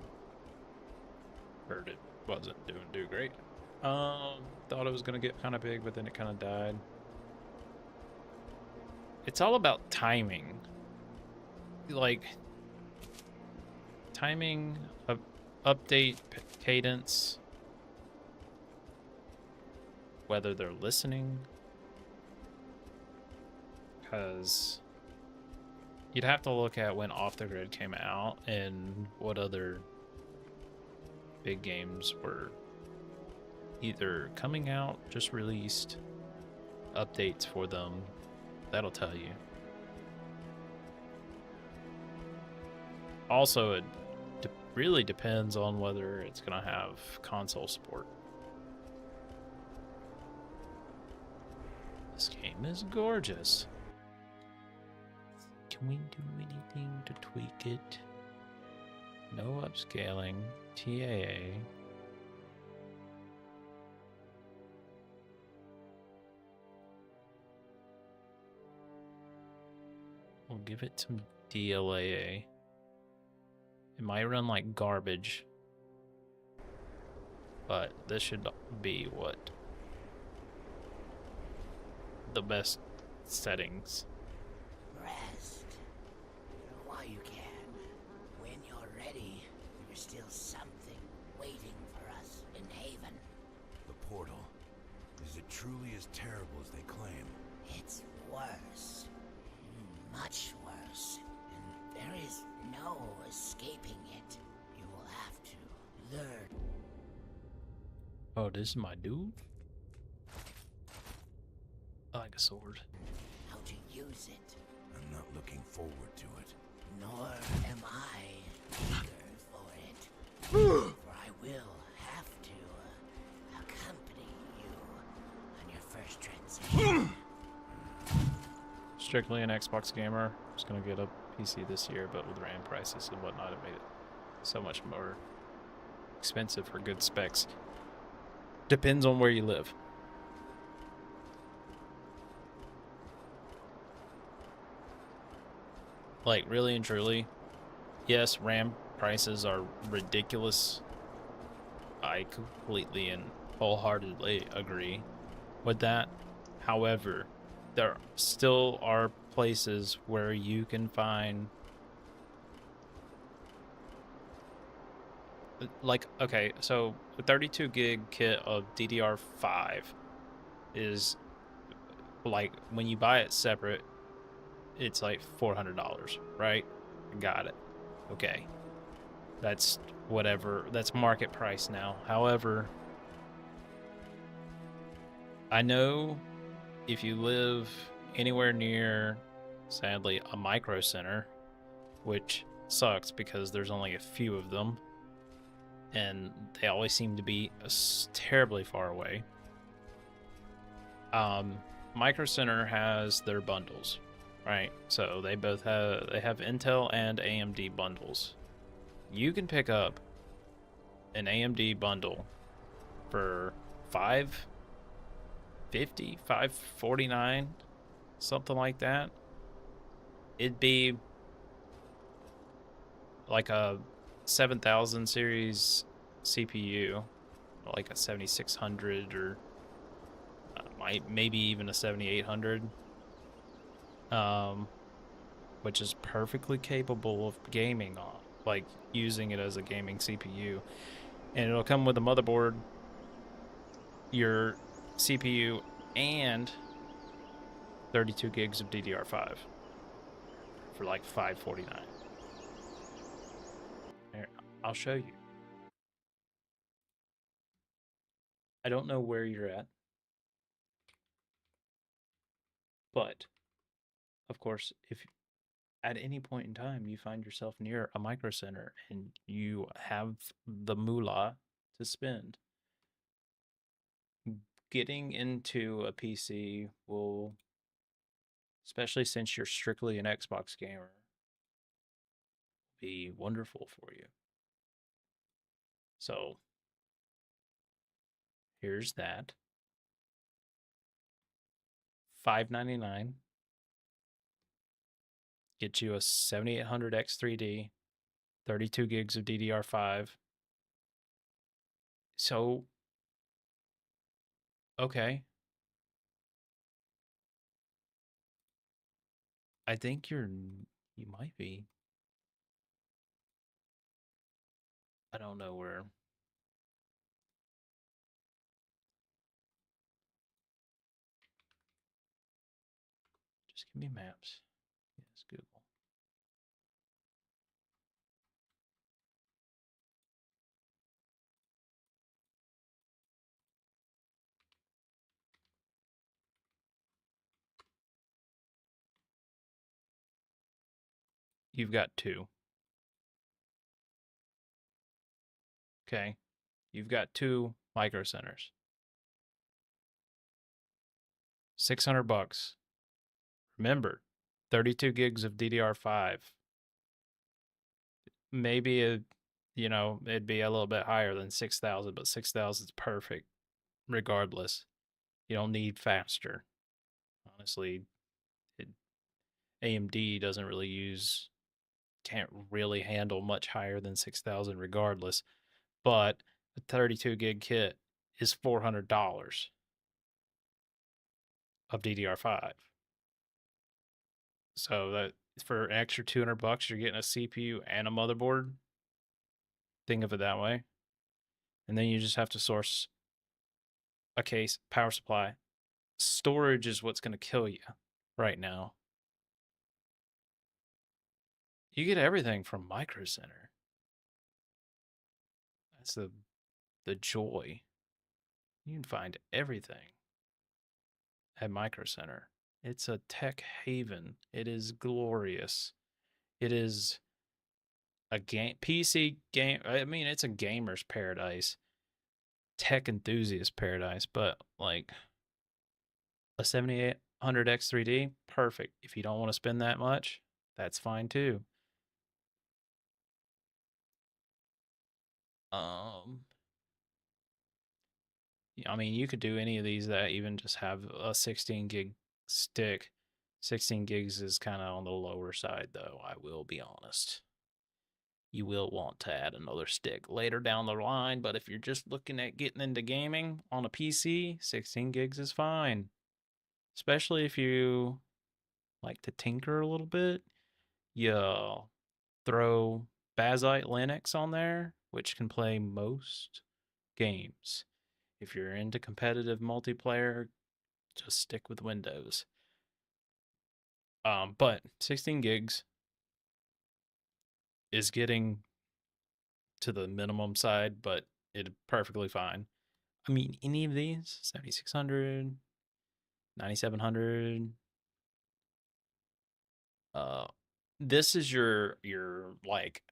heard it wasn't doing too great. Thought it was gonna get kind of big, but then it kind of died. It's all about timing. Like, timing, update cadence, whether they're listening. Because you'd have to look at when Off the Grid came out and what other big games were either coming out, just released updates for them. That'll tell you. Also, it really depends on whether it's going to have console support. This game is gorgeous. Can we do anything to tweak it? No upscaling. TAA. We'll give it some DLAA. It might run like garbage, but this should be what? The best settings. Rest. While you can. When you're ready, there's still something waiting for us in Haven. The portal. Is it truly as terrible as they claim? It's worse. Much worse. And there is no escaping it. You will have to learn. Oh, this is my dude? I like a sword. How to use it. I'm not looking forward to it. Nor am I eager for it. For I will have to accompany you on your first transition. Strictly an Xbox gamer. I was gonna get a PC this year, but with RAM prices and whatnot, it made it so much more expensive for good specs. Depends on where you live. Like, really and truly, yes, RAM prices are ridiculous. I completely and wholeheartedly agree with that. However, there still are places where you can find, like, okay, so a 32 gig kit of DDR5 is, like, when you buy it separate, it's like $400, right? Got it. Okay. That's whatever. That's market price now. However, I know if you live anywhere near, sadly, a micro center, which sucks because there's only a few of them, and they always seem to be terribly far away. Micro Center has their bundles, right? So they have Intel and AMD bundles. You can pick up an AMD bundle for $550, $549, something like that. It'd be like a 7000 series CPU, like a 7600 or maybe even a 7800, which is perfectly capable of gaming on, like using it as a gaming CPU. And it'll come with a motherboard, your CPU, and 32 gigs of DDR5 for like $549. Here, I'll show you. I don't know where you're at, but of course, if at any point in time you find yourself near a micro center and you have the moolah to spend, getting into a PC will, especially since you're strictly an Xbox gamer, be wonderful for you. So here's that. $599. Get you a 7800 X3D, 32 gigs of DDR5. So, okay. I think you might be. I don't know where. Just give me maps. Yes, Google. You've got two. Okay. You've got two micro centers. $600. Remember, 32 gigs of DDR5. Maybe it'd be a little bit higher than 6,000, but 6,000 is perfect regardless. You don't need faster. Honestly, AMD doesn't really can't really handle much higher than 6,000 regardless. But a 32 gig kit is $400 of DDR5. So that for an extra $200, you're getting a CPU and a motherboard. Think of it that way. And then you just have to source a case, power supply. Storage is what's going to kill you right now. You get everything from Micro Center. That's the joy. You can find everything at Micro Center. It's a tech haven. It is glorious. It is a PC game. I mean, it's a gamer's paradise, tech enthusiast paradise, but like a 7800 X3D, perfect. If you don't want to spend that much, that's fine too. I mean, you could do any of these that even just have a 16 gig stick. 16 gigs is kind of on the lower side, though, I will be honest. You will want to add another stick later down the line, but if you're just looking at getting into gaming on a PC, 16 gigs is fine. Especially if you like to tinker a little bit. You throw Bazite Linux on there, which can play most games. If you're into competitive multiplayer, just stick with Windows. But 16 gigs is getting to the minimum side, but it's perfectly fine. I mean, any of these, 7600, 9700, this is your like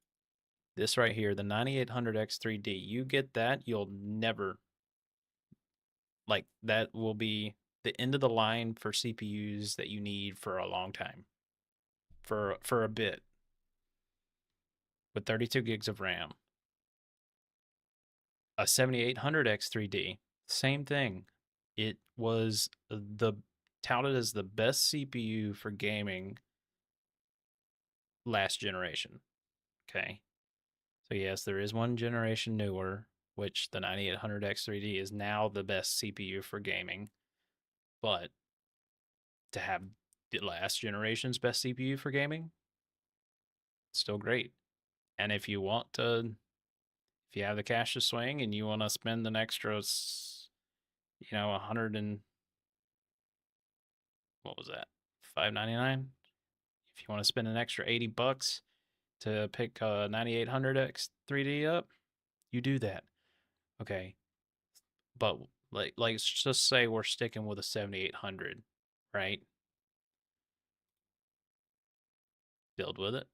this right here, the 9800X3D. You get that, you'll never like that will be the end of the line for CPUs that you need for a long time. For a bit. With 32 gigs of RAM. A 7800X3D, same thing. It was the touted as the best CPU for gaming last generation. Okay. So yes, there is one generation newer, which the 9800X3D is now the best CPU for gaming. But to have the last generation's best CPU for gaming, still great. And if you want to, if you have the cash to swing and you want to spend an extra, 100 and what was that, $5.99? If you want to spend an extra $80 to pick a 9800X 3D up, you do that. Okay, but let's just say we're sticking with a 7800, right? Build with it.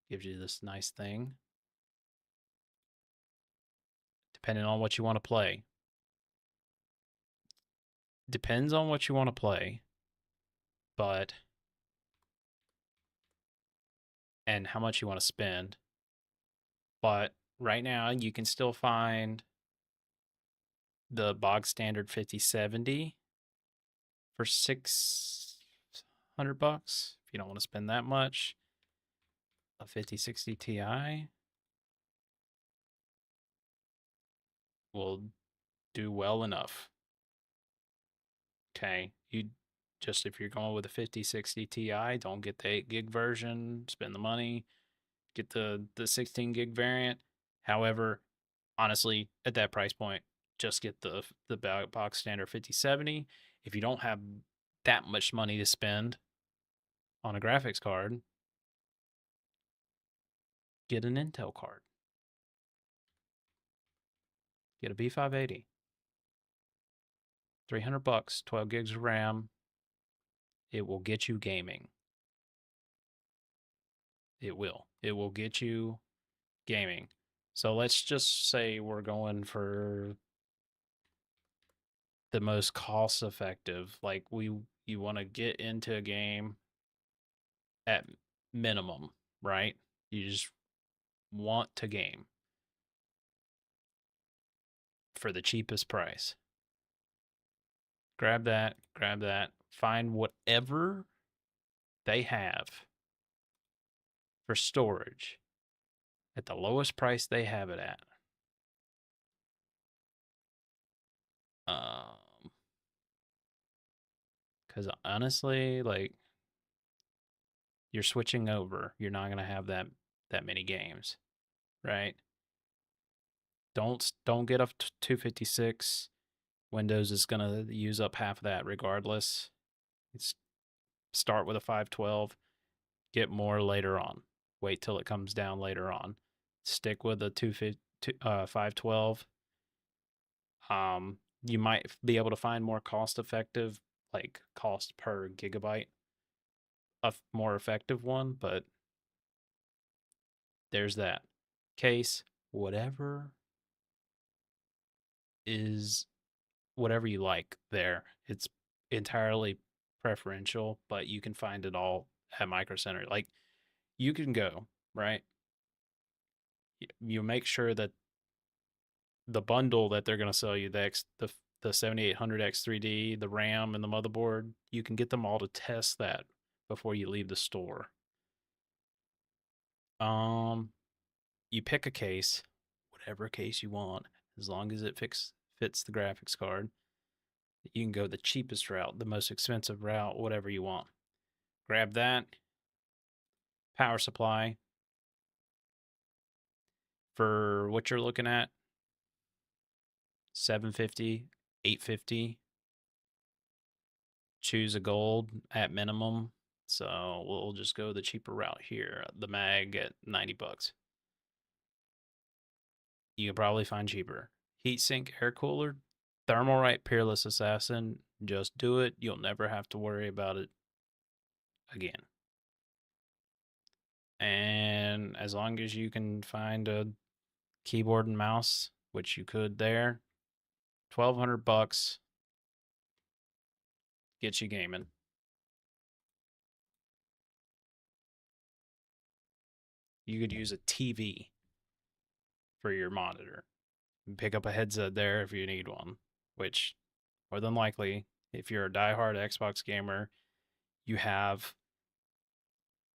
Gives you this nice thing. Depending on what you want to play. Depends on what you want to play. But and how much you want to spend. But right now you can still find the bog standard 5070 for $600 if you don't want to spend that much. A 5060 Ti will do well enough. Okay, you just if you're going with a 5060 Ti, don't get the 8 gig version, spend the money, get the 16 gig variant. However, honestly, at that price point, just get the box standard 5070. If you don't have that much money to spend on a graphics card, get an Intel card. Get a B580. $300, 12 gigs of RAM. It will get you gaming. It will. It will get you gaming. So let's just say we're going for the most cost effective. Like you want to get into a game at minimum, right? You just want to game for the cheapest price. Grab that, find whatever they have for storage at the lowest price they have it at. Because honestly, like you're switching over, you're not gonna have that many games, right? Don't get up to 256. Windows is gonna use up half of that regardless. It's start with a 512, get more later on. Wait till it comes down later on. Stick with a 512. You might be able to find more cost effective, like cost per gigabyte, a more effective one, but there's that. Case, whatever is whatever you like there. It's entirely preferential, but you can find it all at Micro Center. Like you can go, right? You make sure that the bundle that they're going to sell you, the 7800X3D, the RAM and the motherboard, you can get them all to test that before you leave the store. You pick a case, whatever case you want, as long as it fits the graphics card. You can go the cheapest route, the most expensive route, whatever you want. Grab that. Power supply. For what you're looking at, 750, 850. Choose a gold at minimum. So we'll just go the cheaper route here. The mag at $90. You can probably find cheaper. Heatsink air cooler, Thermalright Peerless Assassin. Just do it. You'll never have to worry about it again. And as long as you can find a keyboard and mouse, which you could there, $1,200 gets you gaming. You could use a TV for your monitor. Pick up a headset there if you need one, which more than likely, if you're a diehard Xbox gamer, you have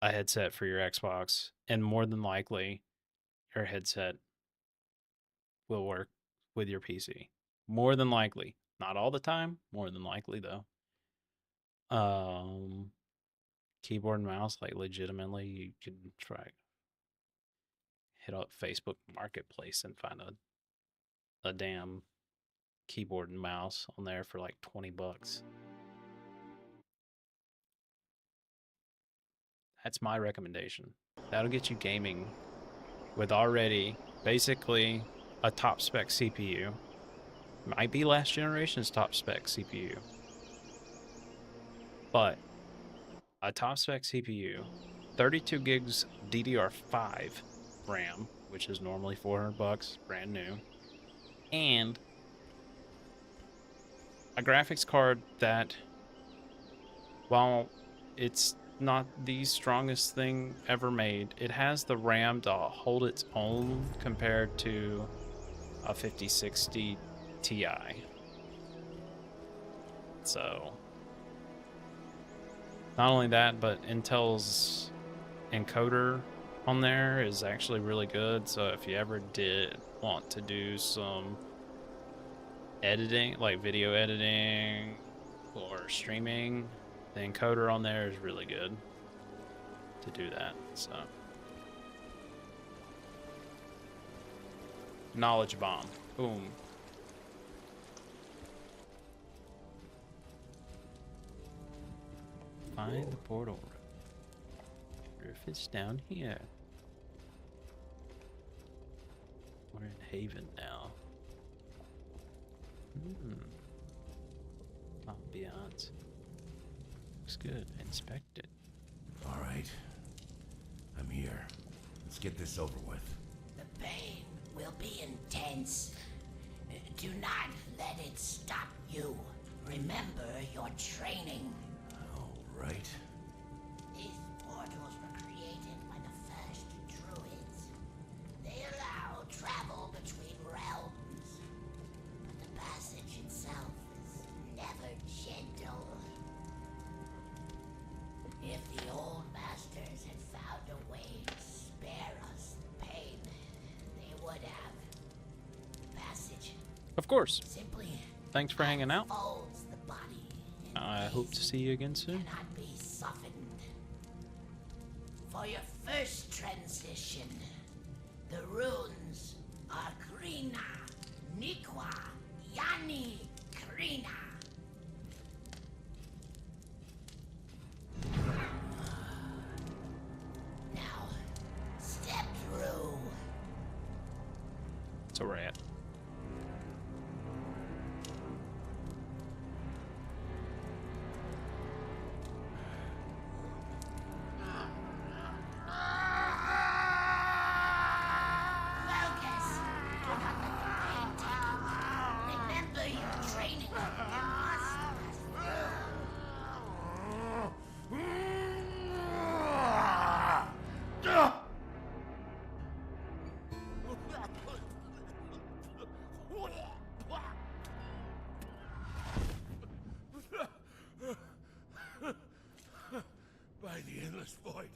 a headset for your Xbox, and more than likely, your headset will work with your PC. More than likely. Not all the time, more than likely though. Keyboard and mouse, like legitimately, you can try hit up Facebook Marketplace and find a damn keyboard and mouse on there for like $20. That's my recommendation. That'll get you gaming with already basically a top spec CPU. Might be last generation's top spec CPU. But a top spec CPU, 32 gigs DDR5 RAM, which is normally $400, brand new, and a graphics card that, while it's not the strongest thing ever made, it has the RAM to hold its own compared to a 5060 Ti. So, not only that, but Intel's encoder on there is actually really good. So if you ever did want to do some editing, like video editing or streaming, the encoder on there is really good to do that. So, knowledge bomb, boom. Find the portal. Wonder if it's down here. We're in Haven now. Ambiance. Looks good. Inspect it. All right. I'm here. Let's get this over with. The pain will be intense. Do not let it stop you. Remember your training. All right. These portals were created by the first druids. They allow travel between realms. But the passage itself is never gentle. If the old masters had found a way to spare us the pain, they would have. Passage Of course. simply Thanks for hanging out. folds the body. I hope to see you again soon. Cannot be softened. For your first transition, the runes are Krina, Nikwa, Yani, Krina. Now, step through. That's where we're at. Focus. Do not let the pain take you. Remember your training. You must pass By the endless void.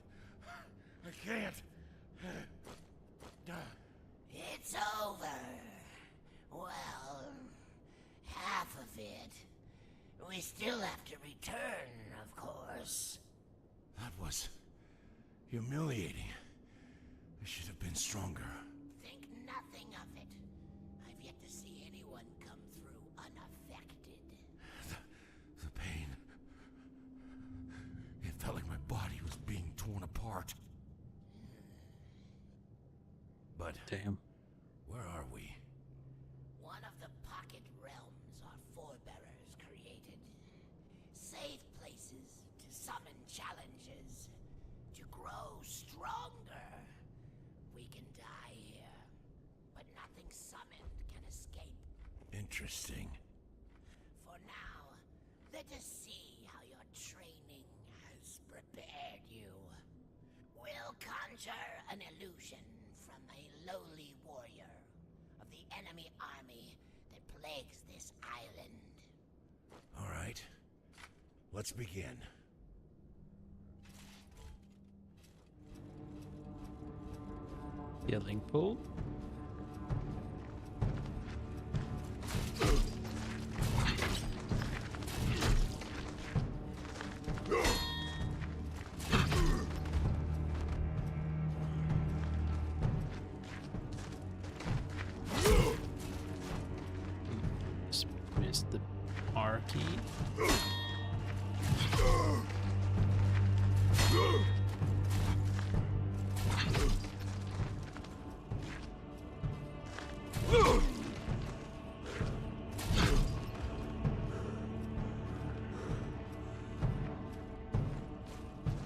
I can't. It's over. Well, half of it. We still have to return, of course. That was humiliating. I should have been stronger. Think nothing of it. I've yet to see anyone come through unaffected. The pain. It felt like my body was being torn apart. But Damn. where are we? One of the pocket realms our forebearers created. Safe places to summon challenges, to grow stronger. We can die here, but nothing summoned can escape. Interesting. For now, let us see how your training has prepared you. We'll conjure an illusion from a lowly warrior of the enemy army that plagues this island. All right. Let's begin. Healing pool. Just missed the R key.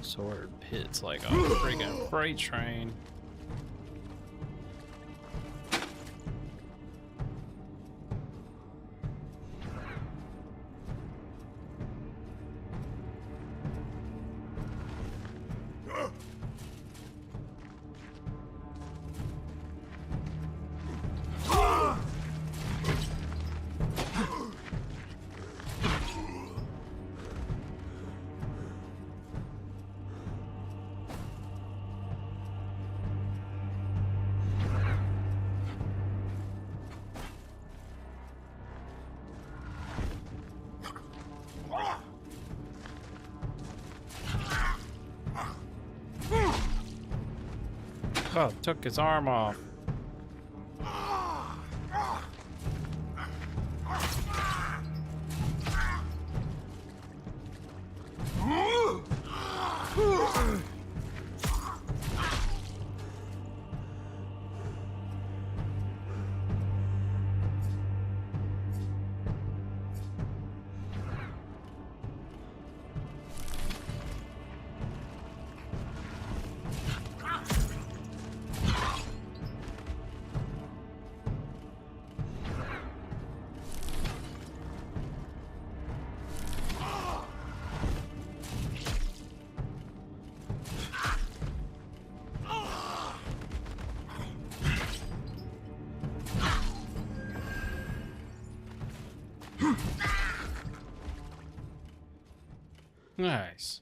Sword hits like a freaking freight train. Oh, took his arm off. Nice.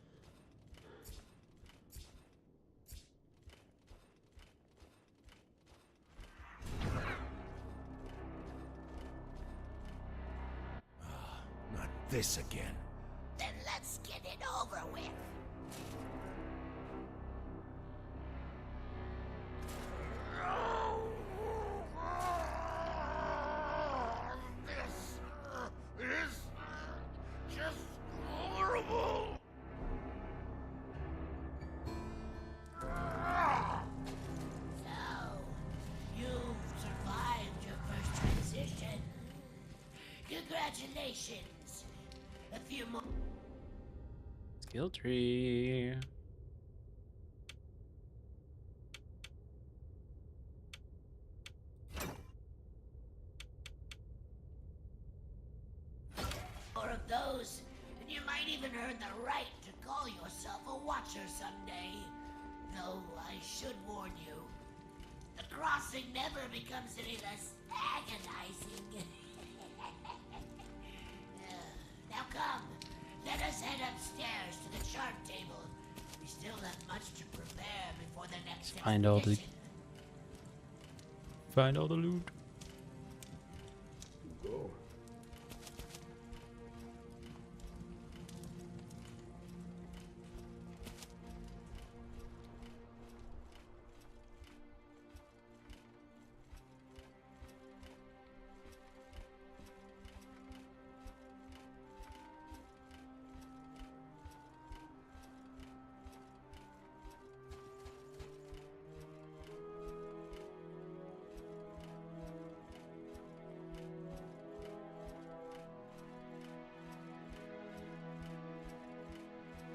Not this again. Then let's get it over with. This is just horrible. So, you've survived your first transition. Congratulations. A few more. Skill tree. More of those, and you might even earn the right to call yourself a Watcher someday. Though I should warn you, the crossing never becomes any less agonizing. Now come, let us head upstairs to the chart table. We still have much to prepare before the next Find all the expedition. Find all the loot. Go.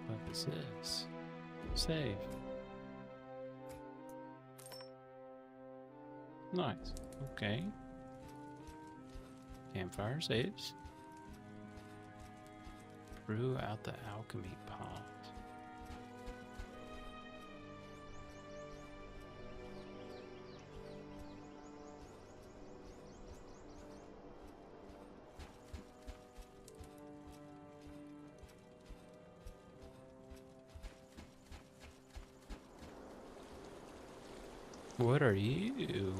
What is this? Save. Nice. Okay. Campfire saves. Brew out the alchemy pot. What are you?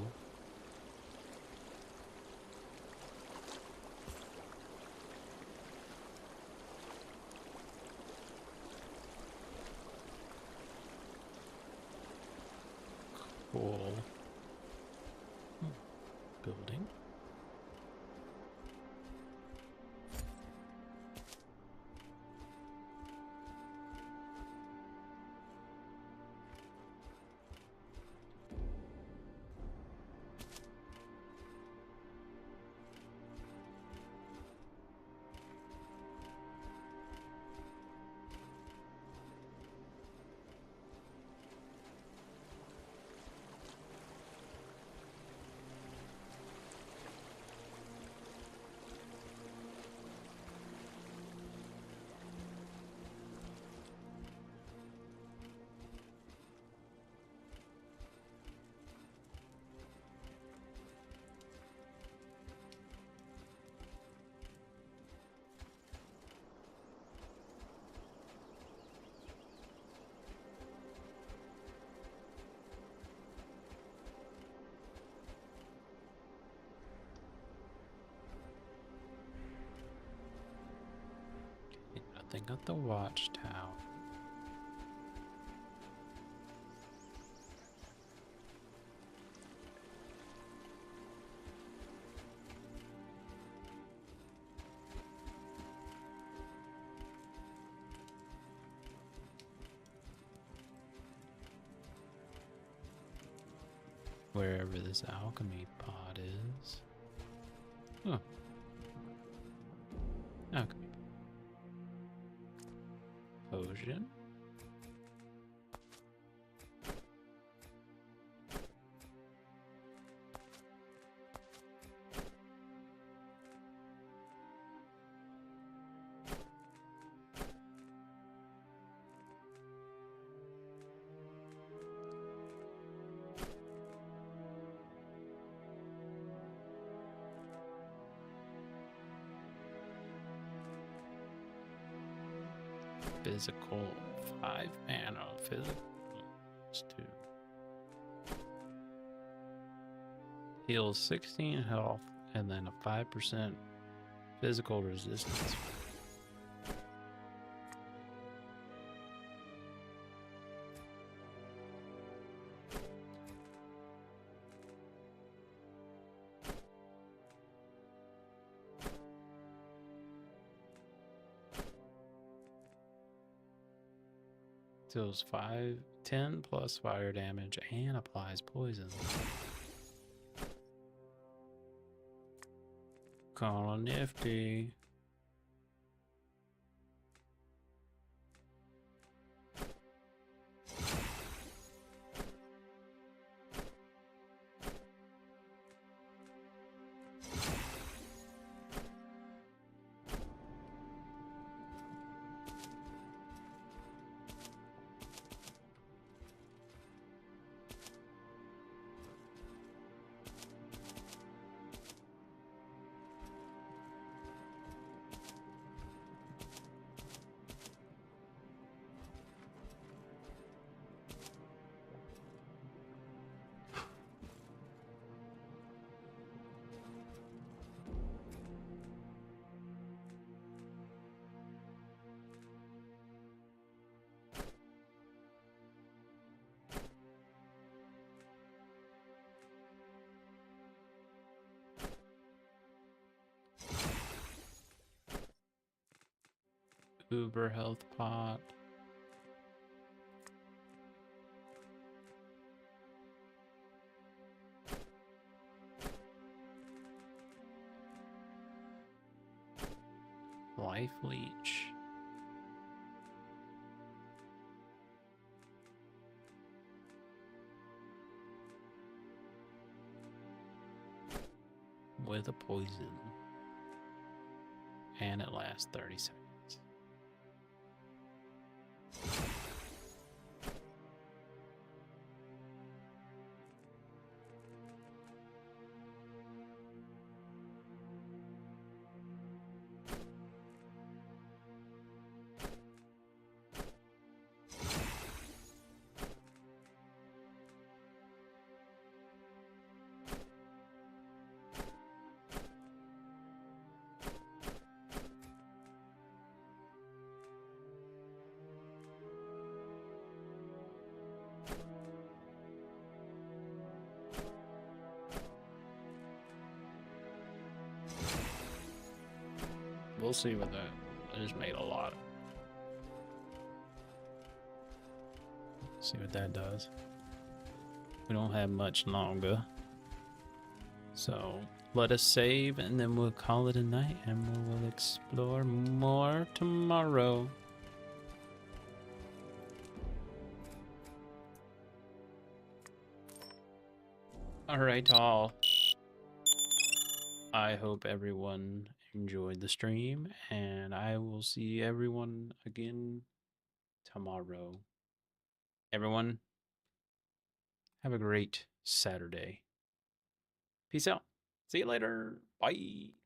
Cool. Building. Nothing at the watchtower. Wherever this alchemy pot is. Huh. Alchemy. Potion. Physical 5 mana. Physical is 2. Heals 16 health and then a 5% physical resistance. Deals 10 plus fire damage and applies poison. Kinda nifty. Uber health pot. Life leech. with a poison. And it lasts 30 seconds. We'll see what that. I just made a lot. See what that does. We don't have much longer. So let us save and then we'll call it a night and we will explore more tomorrow. Alright, all. I hope everyone enjoyed the stream, and I will see everyone again tomorrow. Everyone, have a great Saturday. Peace out. See you later. Bye.